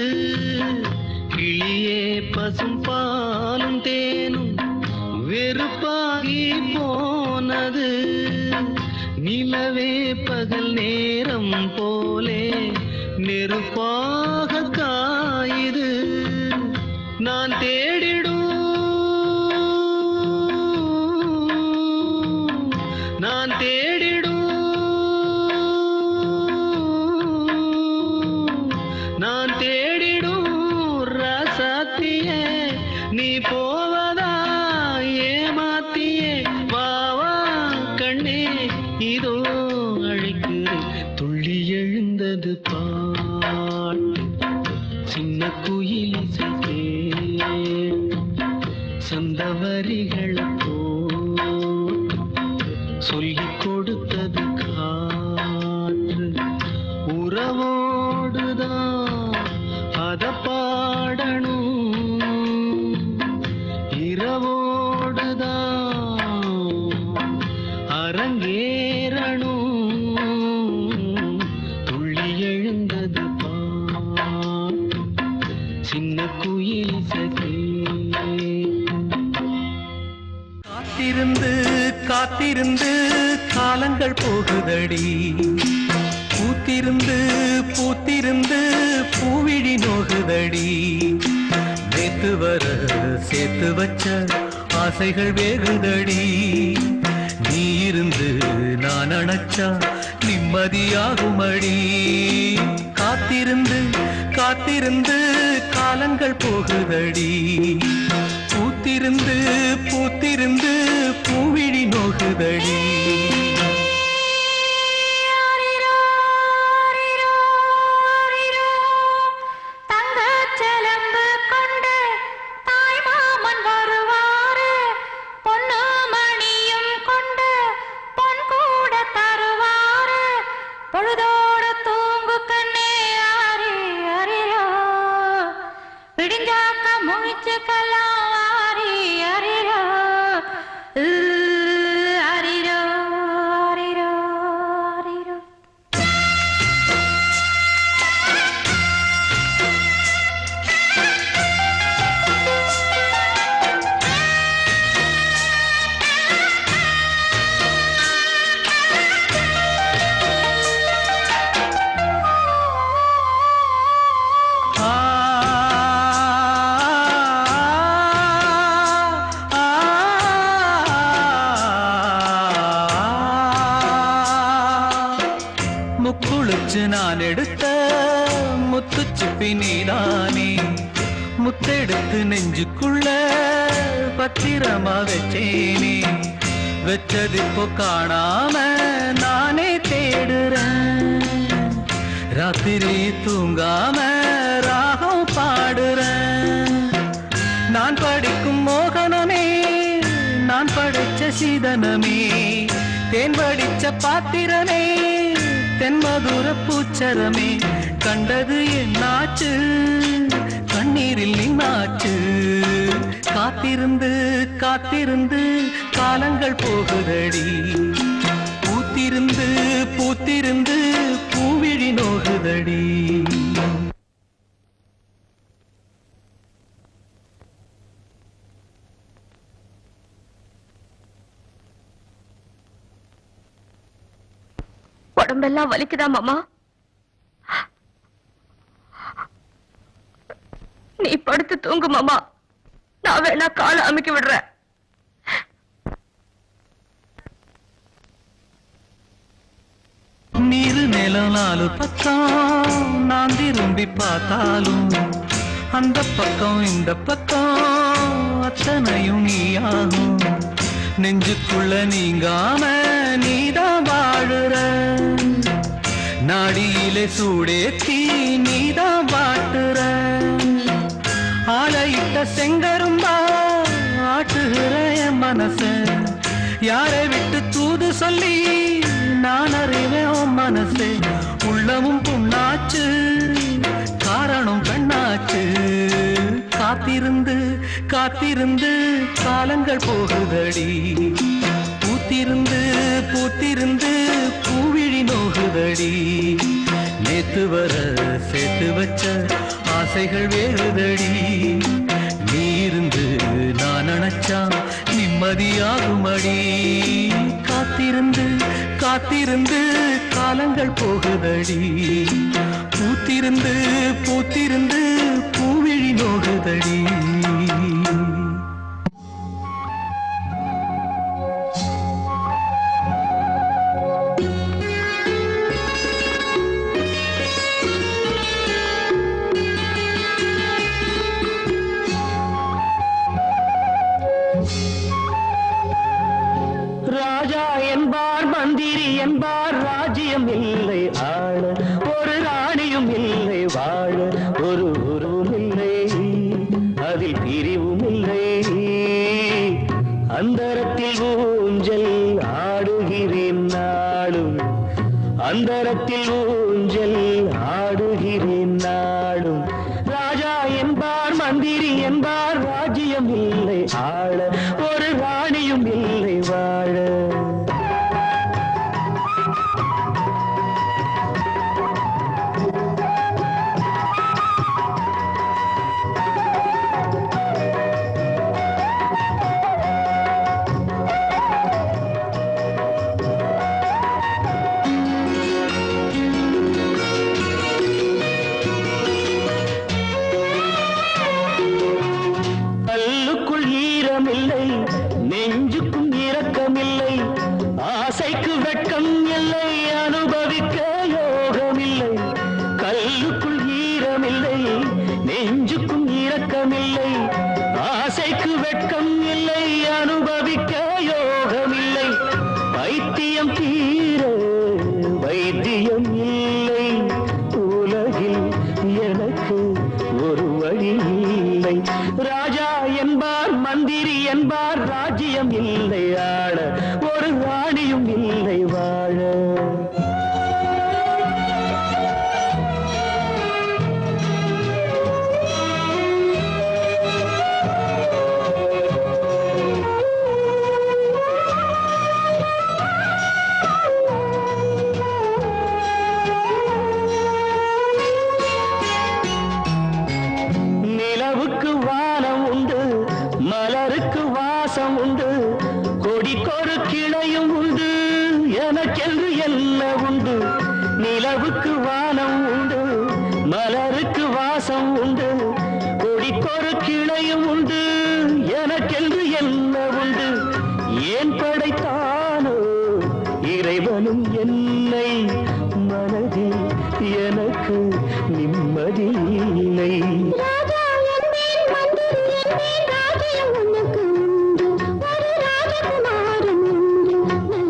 கிளியே பசும் பாலும் தேனும் வெறுப்பாகி போனது நிலவே பகல் நேரம் போலே நெருப்பாக காயுது நான் தேடிடும் ராசாத்தியே நீ போவதா ஏமாத்தியே வாவா கண்ணே இதோ அழைக்கிறேன் துள்ளி எழுந்தது பாட்டு சின்ன குயில் இசை சந்த வரிகளை சொல்லிக் கொடுத்தது காற்று உறவோடுதான் அத பாடணும் இரவோடுதான் அரங்கேறணும் துள்ளி எழுந்தது பாட்டு சின்ன குயில் சகே காத்திருந்து காத்திருந்து காலங்கள் போகுதடி பூத்திருந்து பூத்திருந்து பூவிழி நோகுதடி நேத்து வர சேர்த்து வச்ச ஆசைகள் வேகுதடி நீ இருந்து நான் அணைச்சா நிம்மதியாகுமடி காத்திருந்து காத்திருந்து காலங்கள் போகுதடி பூத்திருந்து பூத்திருந்து பூவிழி நோகுதடி பொன்னு மணியும் கொண்டு பொன் கூட நேற்று நான் எடுத்த முத்துச்சிப்பி நீதானே, முத்தெடுத்து நெஞ்சுக்குள்ள பத்திரமா வச்சேனே, வச்சதிப்போ காணாம நானே தேடுறேன், ராத்திரி தூங்காம ராகம் பாடுறேன். நான் படிக்கும் மோகனமே, நான் படைச்ச சீதனமே, தேன் படிச்ச பாத்திரமே, தென்மதுர பூச்சரமே, கண்டது என்னாச்சு கண்ணீரில் நின்னாச்சு. காத்திருந்து காத்திருந்து காலங்கள் போகுதடி, பூத்திருந்து பூத்திருந்து பூவிழி நோகுதடி. உடம்பெல்லாம் வலிக்குதா மாமா? நீ படுத்து தூங்கு மாமா, நான் வேணா காலை அமுக்கி விடுறேன். நீரு நிலம் நாலு பக்கம் நான் திரும்பி பார்த்தாலும், அந்த பக்கம் இந்த பக்கம் அத்தனையும் நீயாகும். நெஞ்சுக்குள்ள நீங்காம நீதான் வாழுற, நாடியிலே சூடேத்தி நீதான் வாட்டுற, ஆளையிட்ட செங்கரும்பா ஆட்டுகிற என் மனச, யாரை விட்டு தூது சொல்லி நான் அறிவேன் உன் மனசே. உள்ளமும் புண்ணாச்சு காரணம் பெண்ணாச்சு, காத்திருந்து காத்திருந்து காலங்கள் போகுதடி, பூத்திருந்து பூத்திருந்து பூவிழி நோகுதடி. நேத்து வர சேர்த்து வச்ச ஆசைகள் வேறுதடி, நீ இருந்து நான் நினைச்சா நிம்மதியாகுமடி. காத்திருந்து காத்திருந்து காலங்கள் போகுதடி, பூத்திருந்து பூத்திருந்து பூவிழி நோகுதடி. ராஜா என்பார் மந்திரி என்பார் ராஜ்யம் இல்லை ஆள, ஒரு ராணியும் இல்லை வாழ, ஒரு உருவும் இல்லை அதில் பிரிவும் இல்லை. அந்தரத்தில் ஊஞ்சல் ஆடுகிறேன் நாளும், அந்தரத்தில் ஊஞ்சல் ஆடுகிறேன் நாளும். ராஜா என்பார் மந்திரி என்பார் ராஜ்யம் இல்லை ஆள, ஒரு ராணியும் இல்லை வாழ. கல்லுக்குள் ஈரமில்லை, நெஞ்சுக்கும் இரக்கமில்லை, ஆசைக்கு வெட்கம் இல்லை, அனுபவிக்க யோகமில்லை. கல்லுக்குள் ஈரமில்லை, நெஞ்சுக்கும் இரக்கமில்லை, ஆசைக்கு வெட்கம் இல்லை, அனுபவிக்க யோகமில்லை. வைத்தியம் தீர வைத்தியம் இல்லை, உலகில் எனக்கு ஒரு வழி இல்லை. ராஜா என்பார் மந்திரி என்பார் ராஜ்யம் இல்லை ஆள, ஒரு ராணியும் இல்லை வாழ. நிலவுக்கு வானம் உண்டு, மலருக்கு வாசம் உண்டு, கொடிக்கொரு கிளையும் உண்டு, எனக்கென்று என்ன உண்டு. நிலவுக்கு வானம் உண்டு, மலருக்கு வாசம் உண்டு, கொடிக்கொரு கிளையும் உண்டு, எனக்கென்று என்ன உண்டு. ஏன் படைத்தானோ இறைவனும் என்னை, மனதில் பதிலை ராஜா என்பேன் மந்திரி என்பேன் ராஜ்யம் உனக்கு உண்டு ஒரு ராஜகுமாரன் உண்டு நல்ல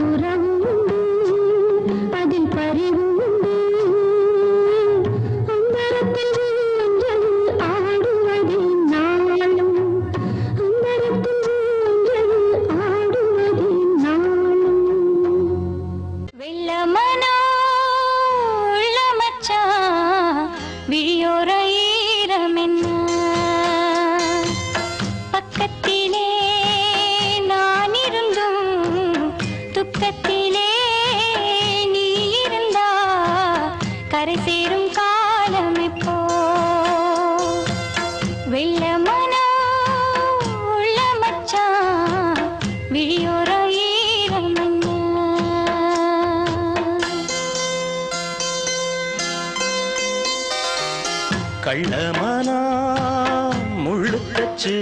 உறவு உண்டு அதில் பரிவு உண்டு அந்தரத்தில் ஊஞ்சல் ஆடுவதே நாளும் கள்ளமனா முழுக்கச்சு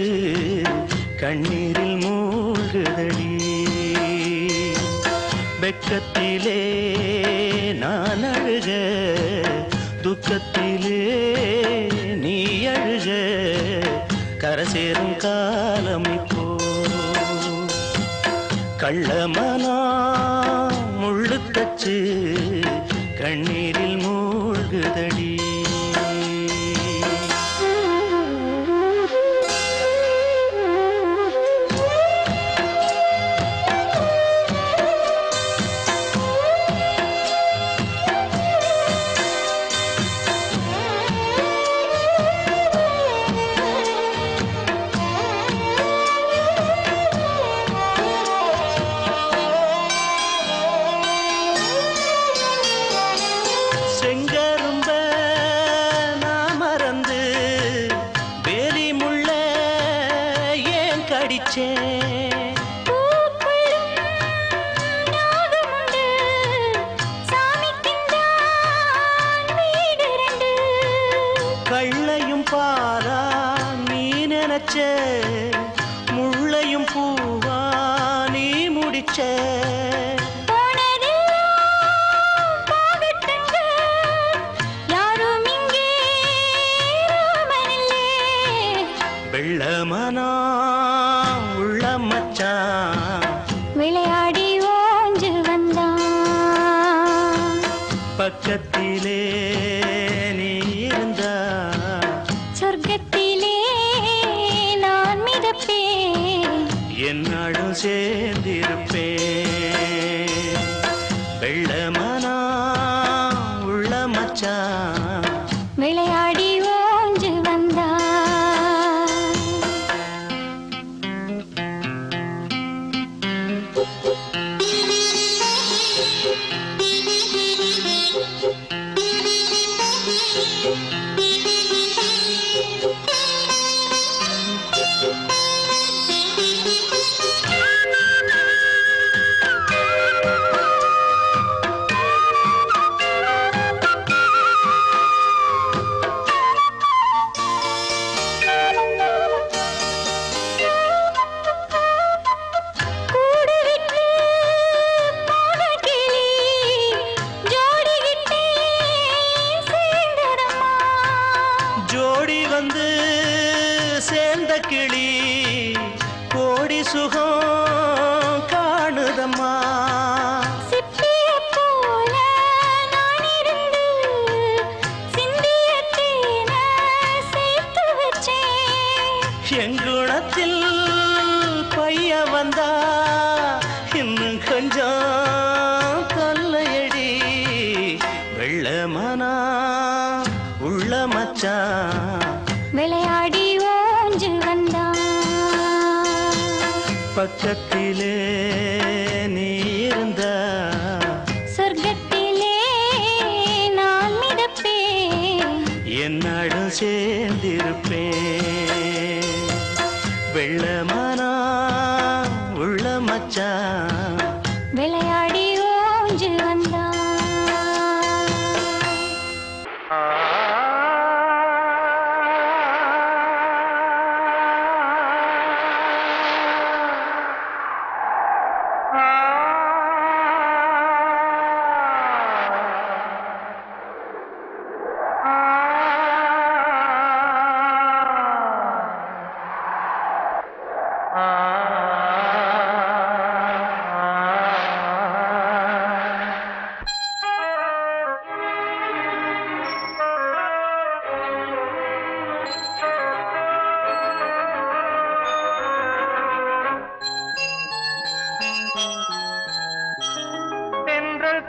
கண்ணீரில் மூழ்குதடி வெட்கத்திலே நான் அழுக துக்கத்திலே நீ அழுக கரை சேரும் காலம் இப்போ கள்ளமனா முழுக்கச்சு கண்ணீரில் மூழ்குதடி கள்ளையும் பாரா நீ நினைச்ச முள்ளையும் பூவா நீ முடிச்ச வெள்ளமனா உள்ள மச்சான் விளையாடி ஓஞ்சு வந்தான் பக்கத்திலே நீ இருந்தா சொர்க்கத்திலே நான் மிதப்பேன் என்னாலும் சேர்ந்திருப்பேன் வெள்ளமனா உள்ள மச்சான் விளையாடி ஓஞ்சு வந்தான் சுகம் காணுதம்மா. சிப்பியைப் போல நான் இருந்து சிந்திய தேனை சேர்த்து வச்சேன். எங்குணத்தில் பைய வந்தா இன்னும் கொஞ்சம் தொல்லையடி. வெள்ளமனா உள்ள மச்சான் விளையாடி ஓஞ்சில் வந்தான். பக்கத்திலே நீ இருந்தா சொர்க்கத்திலே நான் மிதப்பேன். என்னாடும் சேர்ந்திருப்பேன். வெள்ளமனா உள்ள மச்சான் விளையாடி ஓஞ்சில் வந்தான்.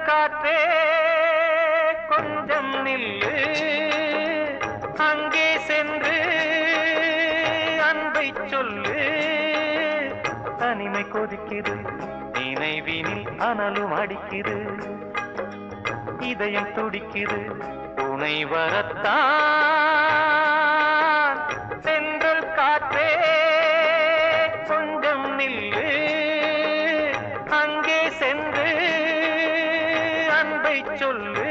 காற்றே கொஞ்சம் நில்லு, அங்கே சென்று அன்பை சொல்லு. தனிமை கொதிக்குது, நினைவினில் அனலும் அடிக்குது, இதயம் துடிக்குது துணை வரத்தான். சென்றல் காற்றே கொஞ்சம் நில்லு, அங்கே சென்று அன்பை சொல்லு.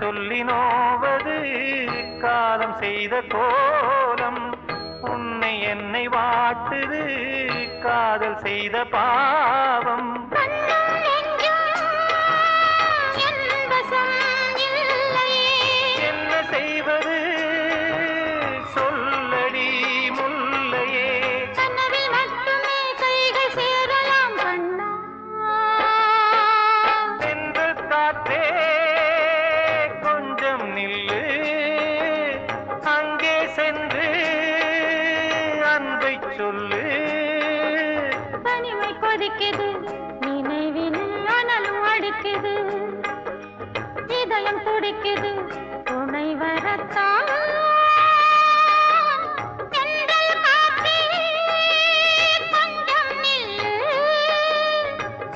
சொல்லி நோவது காலம் செய்த கோலம், உன்னை என்னை வாட்டுது காதல் செய்த பாவம். என்ன செய்வது சொல்லடி முல்லையே, கனவில் மட்டுமே கைகள் சேரலாம் கண்ணா. சென்று காற்றே கொஞ்சம் நில்லு, அங்கே சென்று அன்பை சொல்லு. தனிமை கொதிக்குது, நினைவில் அனலும் அடிக்குது, இதயம் துடிக்குது துணை வரத்தான். தென்றல் காற்றே கொஞ்சம் நில்லு,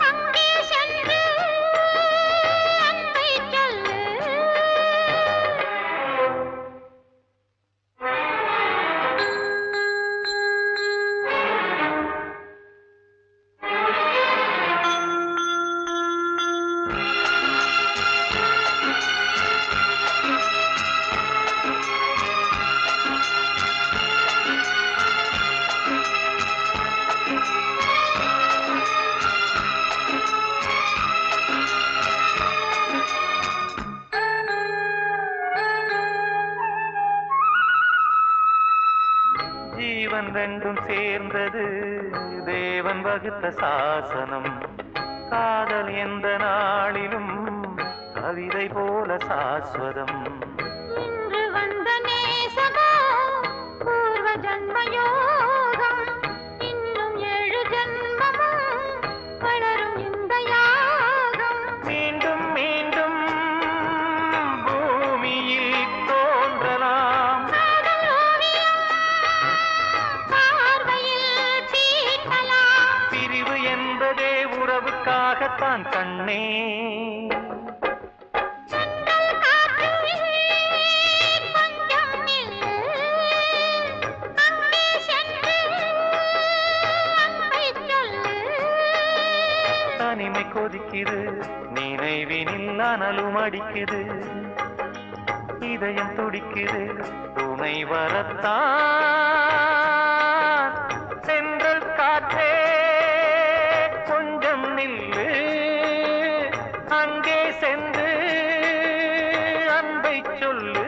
அங்கே சென்று அன்பை சொல்லு. ஜீவன் ரெண்டும் சேர்ந்தது தேவன் வகுத்த சாசனம். காதல் எந்த நாளிலும் கவிதை போல சாஸ்வதம். இன்று வந்த நேசமோ பூர்வ ஜன்மயோகம், இன்னும் 7 ஜன்மமும் வளரும் இந்த யாகம். மீண்டும் மீண்டும் பூமியில் தோன்றலாம், காதல் ஓவியம் பார்வையில் தீட்டலாம். பிரிவு என்பதே உறவுக்காகத்தான் கண்ணே. தென்றல் காற்றே கொஞ்சம் துடிக்குது, நினைவினில் அனலும் அடிக்குது, இதயம் துடிக்குது, துணை வரத்தான். சென்றல் காற்றே கொஞ்சம் நில்லு, அங்கே சென்று அன்பை சொல்லு.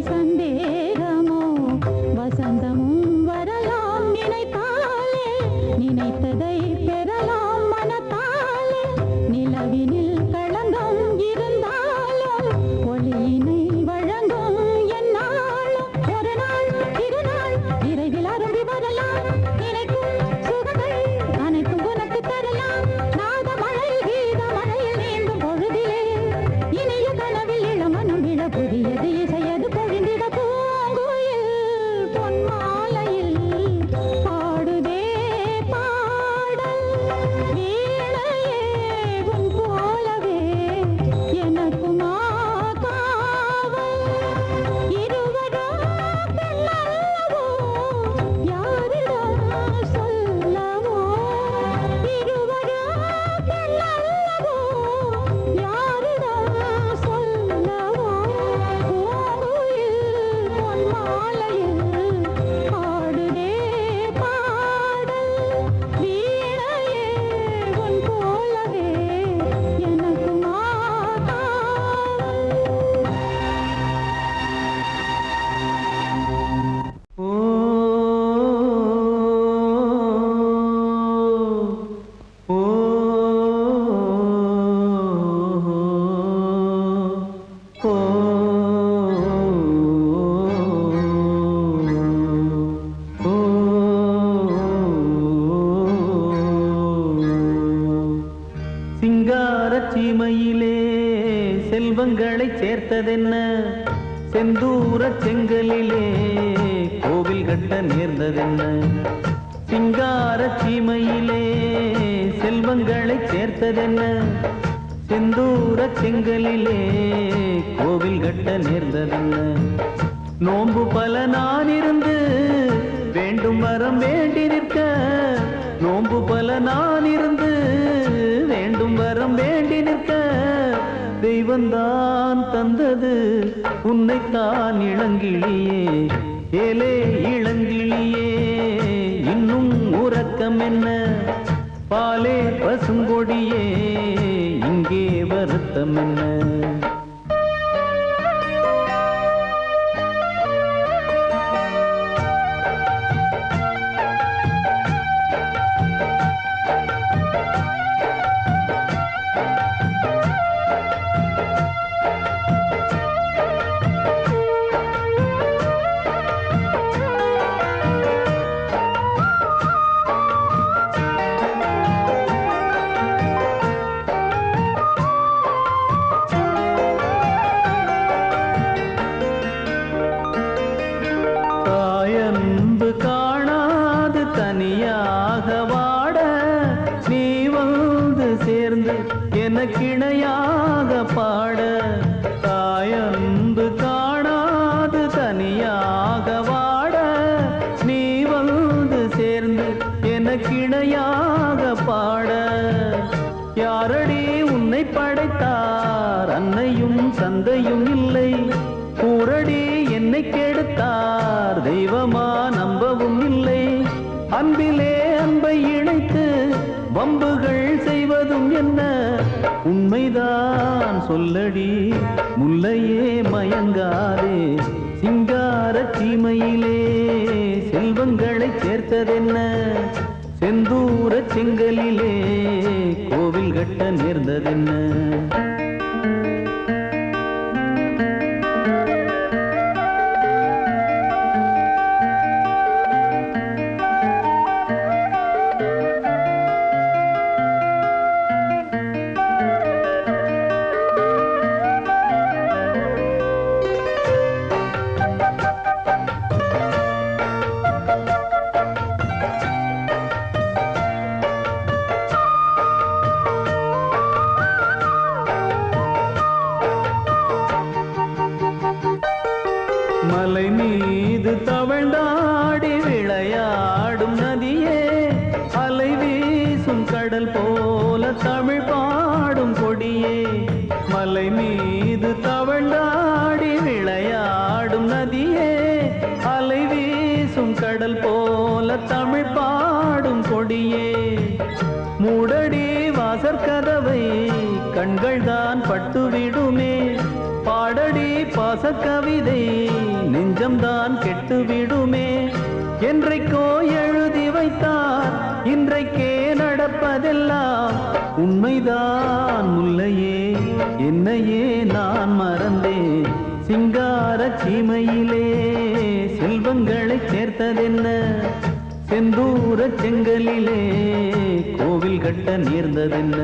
சந்தேகமோ வசந்தமும் வரலாம் நினைத்தாலே நினைத்ததை பெறலாம் மனத்தாலே நிலவினில் களங்கம் இருந்தாலும் ஒளியினை வழங்கும் என்னாலும் ஒரு நாள் இருநாள் விரைவில் அரும்பி வரலாம் நினைக்கும் சுகங்கள் அனைத்தும் உனக்கு தரலாம் நாத மழையில் கீத மழையில் நீந்தும் பொழுதிலே இனிய கனவில் இளமனும் விழ புதியது இசையது பொழிந்திட பூங்குயில் பொன்மாலையில் பாடுதே பாடல் வீணையே உன் போலவே எனக்குமா காவல் இருவரும் பெண்ணல்லவோ யாரிடம் சொல்லவோ இருவரும் பெண்ணல்லவோ யாரிடம் சொல்லவோ பூங்குயில் பொன்மாலையில் பாடுதே பாடல் வீணையே உன் போலவே எனக்குமா சிங்காரச் சீமையிலே செல்வங்களை சேர்த்ததென்ன செந்தூரச் செங்கலிலே கோவில் கட்ட நேர்ந்ததென்ன சிங்காரச் சீமையிலே செல்வங்களை சேர்த்ததென்ன செந்தூரச் செங்கலிலே கோவில் கட்ட நேர்ந்ததென்ன நோன்பு பல நான் இருந்து வேண்டும் வரம் வேண்டி நிற்க நோன்பு பல நான் இருந்து வேண்டும் வரம் வேண்டி நிற்க தெய்வந்தான் தந்தது உன்னைத்தான் இளங்கிளியே ஏலே இளங்கிளியே இன்னும் உறக்கம் என்ன பாலே பசுங்கொடியே இங்கே வருத்தம் என்ன தாயன்பு காணாது தனியாக வாட நீ வந்து சேர்ந்து எனக்கிணையாக பாட தாயன்பு காணாது தனியாக வாட நீ வந்து சேர்ந்து எனக்கிணையாக பாட யாரடி உன்னை படைத்தார் அன்னையும் தந்தையும் இல்லை கூரடி என்னை கெடுத்தார் தெய்வமா நம்பவும் இல்லை அன்பிலே அன்பை இணைத்து வம்புகள் செய்வதும் என்ன உண்மைதான் சொல்லடி முல்லையே மயங்காதே சிங்காரச் சீமையிலே செல்வங்களை சேர்த்ததென்ன செந்தூரச் செங்கலிலே கோவில் கட்ட நேர்ந்ததென்ன மலை மீது தவழ்ந்தாடி விளையாடும் நதியே அலை வீசும் கடல் போல தமிழ் பாடும் கொடியே மலை மீது தவழ்ந்தாடி விளையாடும் நதியே அலை வீசும் கடல் போல தமிழ் பாடும் கொடியே மூடடி வாசற்கதவை கண்கள் தான் பட்டுவிடுமே பாடடி பாசக்கவிதை நெஞ்சம்தான் கெட்டுவிடுமே. என்றைக்கோ எழுதி வைத்தார் இன்றைக்கே நடப்பதெல்லாம் உண்மைதான் முல்லையே. என்னையே நான் மறந்தேன் சிங்கார சீமையிலே செல்வங்களை சேர்த்ததென்ன. செந்தூர செங்கலிலே கோவில் கட்ட நேர்ந்ததென்ன.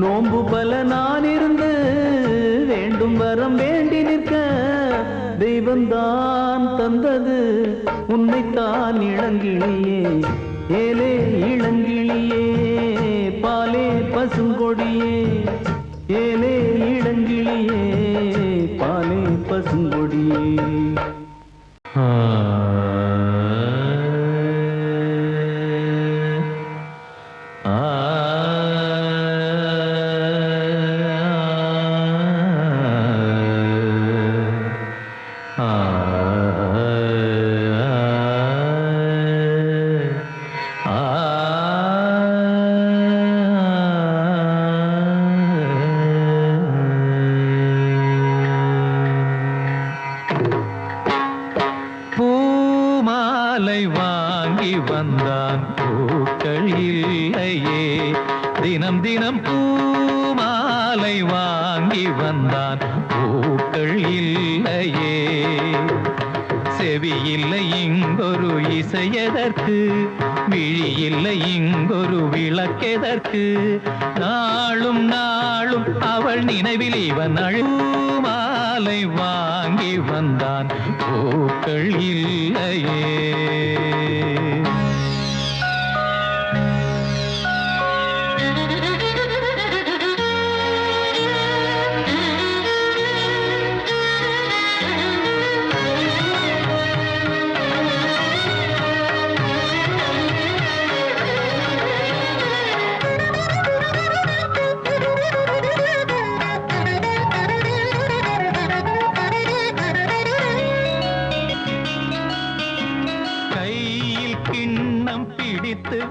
நோம்பு பல நான் இருந்து வேண்டும் வரம் வேண்டி நிற்க தெய்வந்தான் தந்தது உன்னைத்தான் இளங்கிளியே. ஏலே இளங்கிளியே பாலே பசுங்கொடியே. ஏலே இளங்கிளியே பாலே பசுங்கொடியே. பூமாலை வாங்கி வந்தான் பூக்கள் இல்லையே. தினம் தினம் பூமாலை வாங்கி வந்தான் பூக்கள் இல்லையே. செவி இல்லை இங்கொரு இசையதற்கு, விழி இல்லை இங்கொரு விளக்கெதற்கு. நாளும் நாளும் அவள் நினைவில் இவன் அழுமாலை வாங்கி வந்தான் பூக்கள் இல்லையே.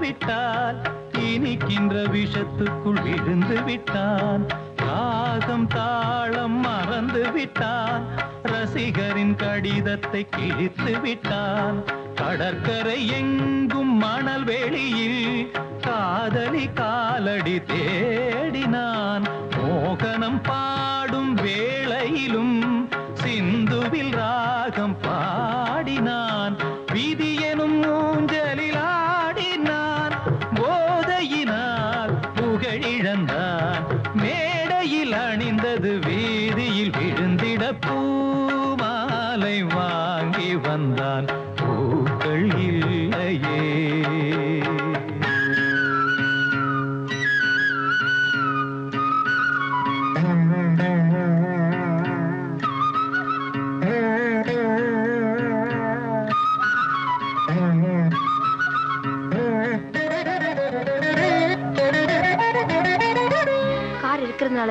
விட்டால் இனிக்கின்ற விஷத்துக்குள் விழுந்து விட்டான். ராகம் தாளம் மறந்து விட்டான். ரசிகரின் கடிதத்தை கிழித்து விட்டான். கடற்கரை எங்கும் மணல் வெளியில் காதலி காலடி தேடினான். மோகனம் பாடும் வேளையிலும் சிந்துவில் ராகம் பாடினான். விதி எனும் ஊஞ்சலில் ஆடினான். போதையினால் புகழிழந்தான். மேடையில் அணிந்தது வீதியில் விழுந்திட பூமாலை வாங்கி வந்தான் பூக்கள் இல்லையே.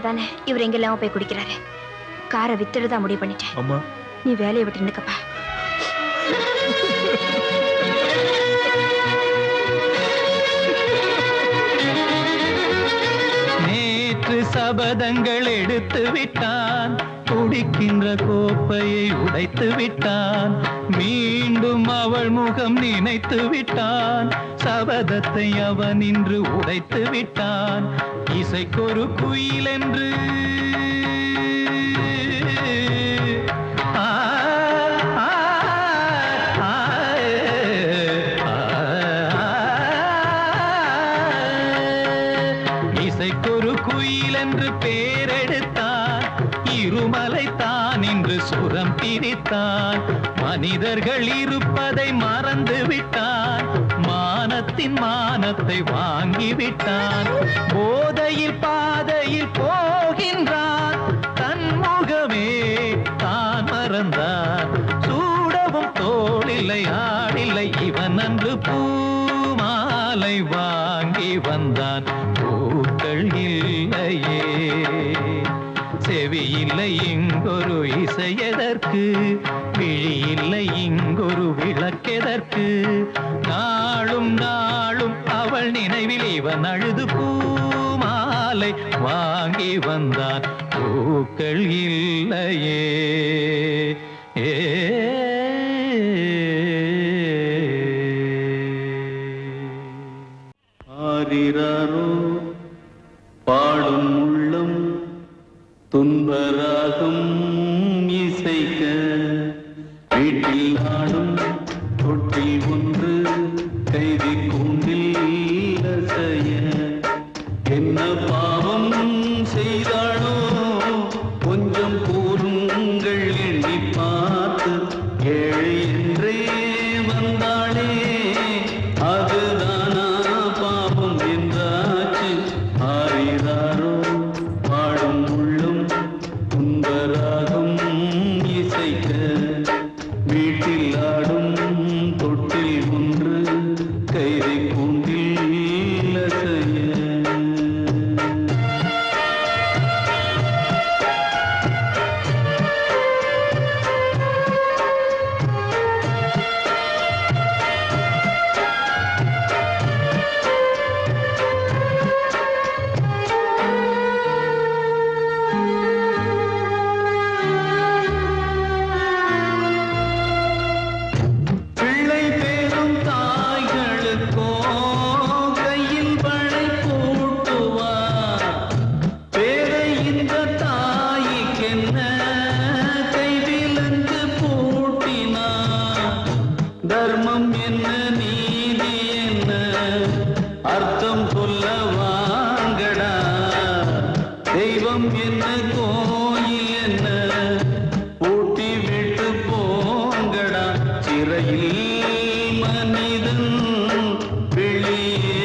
தானே இவர் எங்கெல்லாம் போய் குடிக்கிறாரு. காரை வித்துடுதான் முடிவு பண்ணிட்டேன். அம்மா நீ வேலையை விட்டு நிற்கப்பா. நேற்று சபதங்கள் எடுத்து விட்டான். குடிக்கின்ற கோப்பையை உடைத்து விட்டான். மீண்டும் அவள் முகம் நினைத்து விட்டான். சபதத்தை அவன் இன்று உடைத்து விட்டான். இசைக்கொரு குயில் என்று இசைக்கொரு குயில் என்று பேரெடுத்தான். இருமலை தான் இன்று சுரம் பிரித்தான். மனிதர்கள் இருப்பதை மறந்து விட்டான். மானத்தின் மானத்தை வாங்கிவிட்டான். போதையில் பாதையில் போகின்றான். தன் முகமே தான் மறந்தான். சூடவும் தோளில்லை ஆடில்லை இவன் அன்று பூமாலை வாங்கி வந்தான் பூக்கள் இல்லையே. செவி இல்லை இங்கொரு இசையதற்கு, விழி இல்லை இங்கொரு விளக்கெதற்கு. நாளும் நாளும் அவள் நினைவில் இவன் அழுது பூமாலை வாங்கி வந்தான் பூக்கள் இல்லையே. வீட்டில் ஆடும் தொட்டில் ஒன்று கைதி கூண்டில் அசைய என்ன பாவம் செய்தாளோ கொஞ்சம் கூறுங்கள் எண்ணி பார்த்து ஏழை என்றே வந்தாளே அதுதானா பாவம் என்றாச்சு ஆறிதாரோ பாடும் உள்ளம் துன்பராகம் இசைக்க வீட்டில் ஆடும் தொட்டில் ஒன்று கைதை கூண்டில் அசைய பிள்ளை பேரும் தாய்களுக்கோ கையில் படை கூட்டுவார் பேரை இந்த தாய்க்கென்ன கைவிலங்கு பூட்டினார் தர்மம் என்ன நீதி என்ன அர்த்தம் சொல்ல வாங்கடா தெய்வம் என்ன கோயில் என்ன பூட்டி விட்டு போங்கடா சிறையில் மனிதன் வெளியே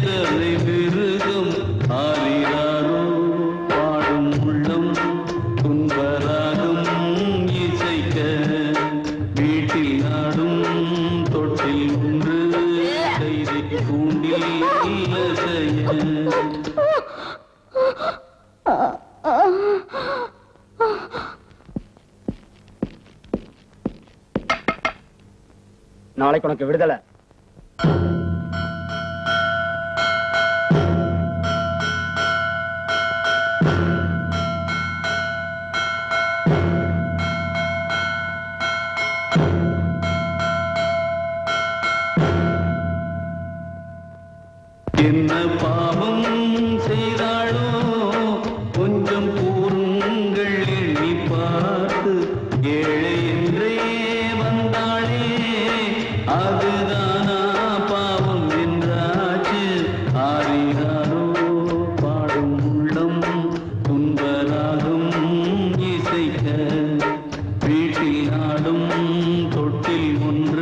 தலை மிருகம் ஆலிராரோ பாடும் உள்ளம் துன்பராகம் இசைக்க வீட்டில் நாடும் தொட்டில் ஒன்று கைதை கூண்டில் அசைய நாளைக்கு உனக்கு விடுதலை. என்ன பாவம் செய்தாளோ கொஞ்சம் கூறுங்கள் எண்ணி பார்த்து ஏழை என்றே வந்தாளே அதுதானா பாவம் என்றாச்சு ஆறினாரோ பாடும் உள்ளம் துன்பராகும் இசைக்க வீட்டில் ஆடும் தொட்டில் ஒன்று